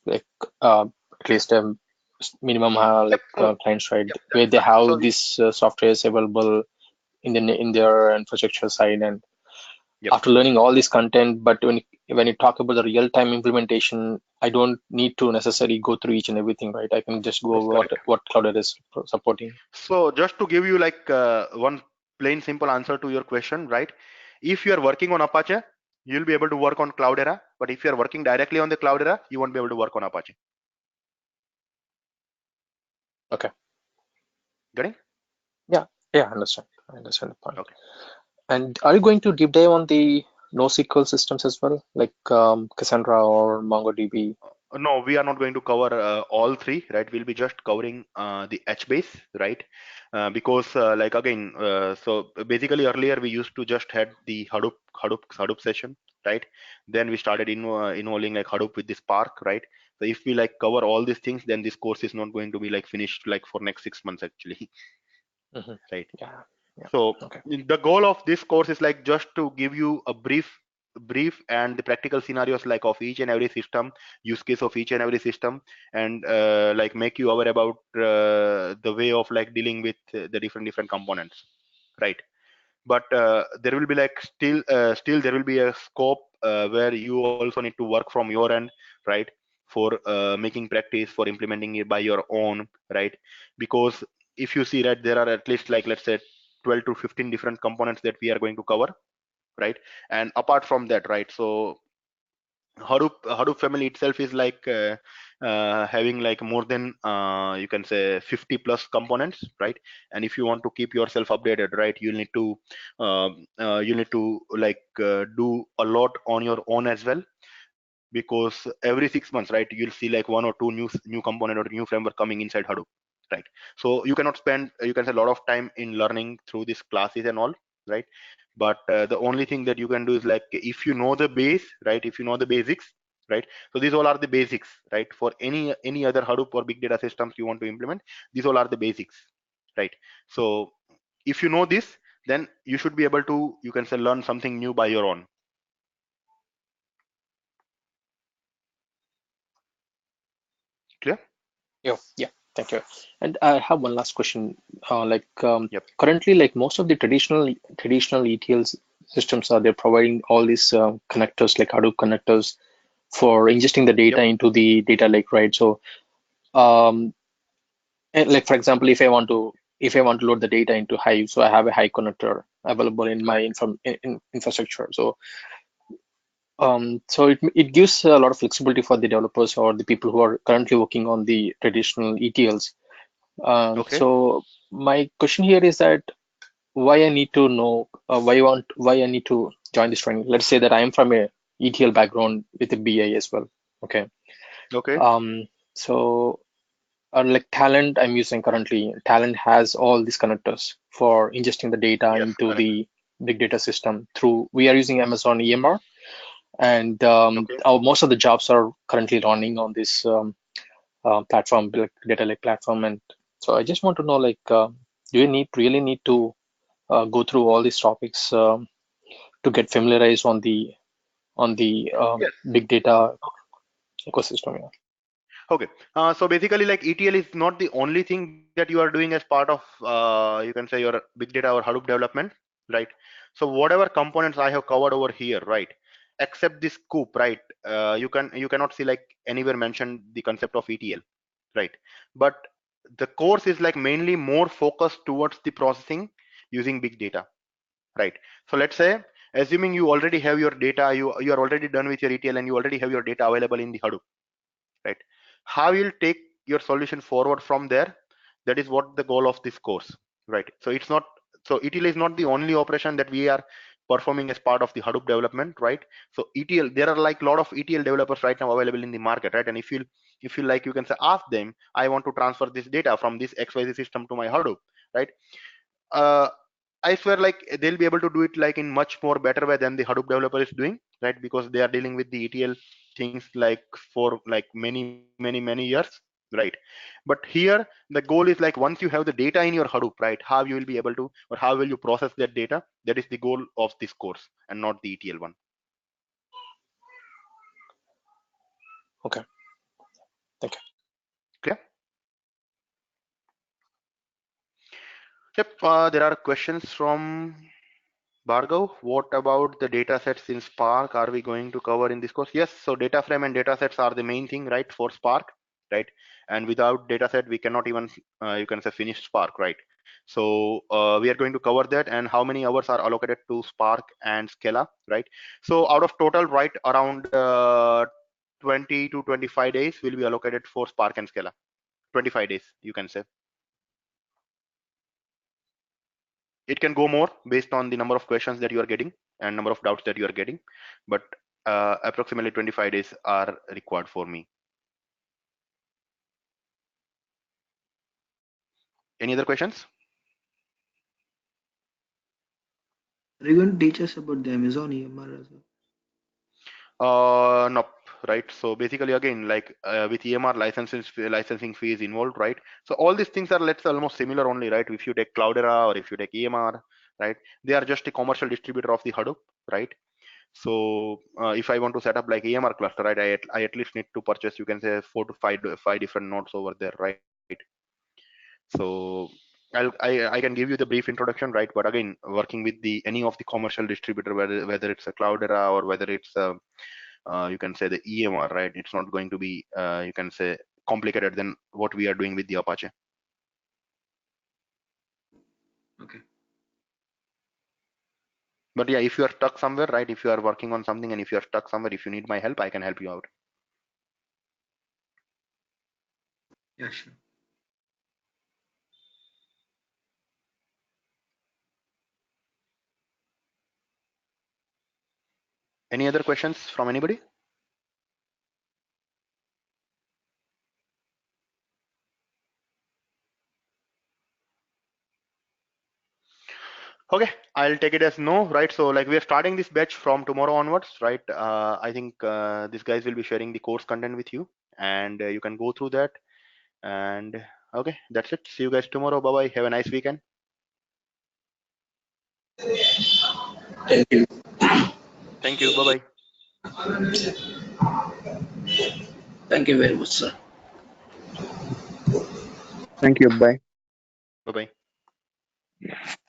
[SPEAKER 5] like at least a minimum
[SPEAKER 2] Yep.
[SPEAKER 5] like
[SPEAKER 2] So
[SPEAKER 5] clients, right,
[SPEAKER 2] yep,
[SPEAKER 5] where
[SPEAKER 2] that's
[SPEAKER 5] they
[SPEAKER 2] fine.
[SPEAKER 5] have
[SPEAKER 2] So
[SPEAKER 5] this softwares available in their infrastructure side. And
[SPEAKER 2] yep.
[SPEAKER 5] after learning all this content, but when you talk about the real-time implementation, I don't need to necessarily go through each and everything, right? I can just go
[SPEAKER 2] That's
[SPEAKER 5] over
[SPEAKER 2] correct.
[SPEAKER 5] what Cloudera is supporting.
[SPEAKER 2] So just to give you like one plain simple answer to your question, right? If you are working on Apache, you'll be able to work on Cloudera. But if you are working directly on the Cloudera, you won't be able to work on Apache.
[SPEAKER 5] Okay.
[SPEAKER 2] Getting?
[SPEAKER 5] Yeah, I understand. I understand the point.
[SPEAKER 2] Okay.
[SPEAKER 5] And are you going to deep dive on the NoSQL systems as well, like Cassandra or MongoDB?
[SPEAKER 2] No, we are not going to cover all three, right? We'll be just covering the HBase, right? Because like again, so basically earlier we used to just had the Hadoop session, right? Then we started involving like Hadoop with the Spark, right? So if we like cover all these things, then this course is not going to be like finished like for next 6 months actually,
[SPEAKER 5] Mhm.
[SPEAKER 2] right?
[SPEAKER 5] Yeah, yeah.
[SPEAKER 2] So
[SPEAKER 5] Okay.
[SPEAKER 2] the goal of this course is like just to give you a brief and the practical scenarios like of each and every system, use case of each and every system, and like make you aware about the way of like dealing with the different components, right? But there will be like still there will be a scope where you also need to work from your end, right? For making practice, for implementing it by your own, right? Because if you see that there are at least like let's say 12 to 15 different components that we are going to cover, right? And apart from that, right, so Hadoop family itself is like having like more than you can say 50 plus components, right? And if you want to keep yourself updated, right, you need to like do a lot on your own as well, because every 6 months, right, you'll see like one or two new component or new framework coming inside Hadoop, right? So you cannot spend you can say a lot of time in learning through these classes and all, right? But the only thing that you can do is like if you know the base, right, if you know the basics, right? So these all are the basics, right? For any other Hadoop or big data systems you want to implement, these all are the basics, right? So if you know this, then you should be able to you can say learn something new by your own. Clear?
[SPEAKER 5] Yeah, thank you. And I have one last question. Like
[SPEAKER 2] Yep.
[SPEAKER 5] currently, like most of the traditional ETL systems are they're providing all these connectors like Hadoop connectors for ingesting the data
[SPEAKER 2] Yep.
[SPEAKER 5] into the data lake, right? So um, and like for example, if I want to load the data into Hive, so I have a Hive connector available in my infrastructure. So it gives a lot of flexibility for the developers or the people who are currently working on the traditional ETLs.
[SPEAKER 2] Okay.
[SPEAKER 5] So my question here is that why I need to know why I need to join this training. Let's say that I am from a ETL background with a BI as well. Okay.
[SPEAKER 2] Okay.
[SPEAKER 5] So like Talent I'm using currently, Talent has all these connectors for ingesting the data
[SPEAKER 2] Yes,
[SPEAKER 5] into
[SPEAKER 2] correct.
[SPEAKER 5] the big data system through we are using Amazon EMR, and
[SPEAKER 2] Okay.
[SPEAKER 5] most of the jobs are currently running on this platform, like data lake platform. And so I just want to know, like, do you really need to go through all these topics to get familiarized on the
[SPEAKER 2] Yes.
[SPEAKER 5] big data ecosystem? Yeah.
[SPEAKER 2] Okay. So basically, like ETL is not the only thing that you are doing as part of, you can say, your big data or Hadoop development, right? So whatever components I have covered over here, right, except this scoop, right, you cannot see like anywhere mentioned the concept of ETL, right? But the course is like mainly more focused towards the processing using big data, right? So let's say, assuming you already have your data, you are already done with your ETL and you already have your data available in the Hadoop, right? How you'll take your solution forward from there, that is what the goal of this course, right? So it's not, so ETL is not the only operation that we are performing as part of the Hadoop development, right? So ETL, there are like a lot of ETL developers right now available in the market, right? And if you like, you can say, ask them, I want to transfer this data from this XYZ system to my Hadoop, right? uh, I swear, like they'll be able to do it like in much more better way than the Hadoop developer is doing, right? Because they are dealing with the ETL things like for like many years, right? But here the goal is like once you have the data in your Hadoop, right? How you will be able to, or how will you process that data? That is the goal of this course, and not the ETL one.
[SPEAKER 5] Okay. Thank you.
[SPEAKER 2] Clear? Yep. There are questions from Bhargav. What about the data sets in Spark? Are we going to cover in this course? Yes. So data frame and data sets are the main thing, right, for Spark, right? And without data set, we cannot even, you can say, finish Spark, right? So we are going to cover that, and how many hours are allocated to Spark and Scala, right? So out of total, right, around 20 to 25 days will be allocated for Spark and Scala. 25 days, you can say. It can go more based on the number of questions that you are getting and number of doubts that you are getting, but approximately 25 days are required for me. Any other questions?
[SPEAKER 6] Are you going to teach us about the Amazon EMR as well?
[SPEAKER 2] Nope. Right. So basically, again, like with EMR licensing fees involved, right? So all these things are, let's say, almost similar only, right? If you take Cloudera or if you take EMR, right? They are just a commercial distributor of the Hadoop, right? So if I want to set up like EMR cluster, right, I at least need to purchase, you can say, 4 to 5 different nodes over there, right? So I can give you the brief introduction, right? But again, working with any of the commercial distributor, whether it's a Cloudera or whether it's you can say the EMR, right? It's not going to be you can say complicated than what we are doing with the Apache.
[SPEAKER 6] Okay.
[SPEAKER 2] But yeah, if you are stuck somewhere, right? If you are working on something and if you are stuck somewhere, if you need my help, I can help you out.
[SPEAKER 6] Yeah, sure.
[SPEAKER 2] Any other questions from anybody? Okay, I'll take it as no, right? So like we are starting this batch from tomorrow onwards, right? I think these guys will be sharing the course content with you, and you can go through that. And okay, that's it. See you guys tomorrow. Bye bye. Have a nice weekend.
[SPEAKER 8] Thank you.
[SPEAKER 2] Thank you. Bye bye.
[SPEAKER 8] Thank you very much, sir.
[SPEAKER 9] Thank you. Bye.
[SPEAKER 2] Bye bye.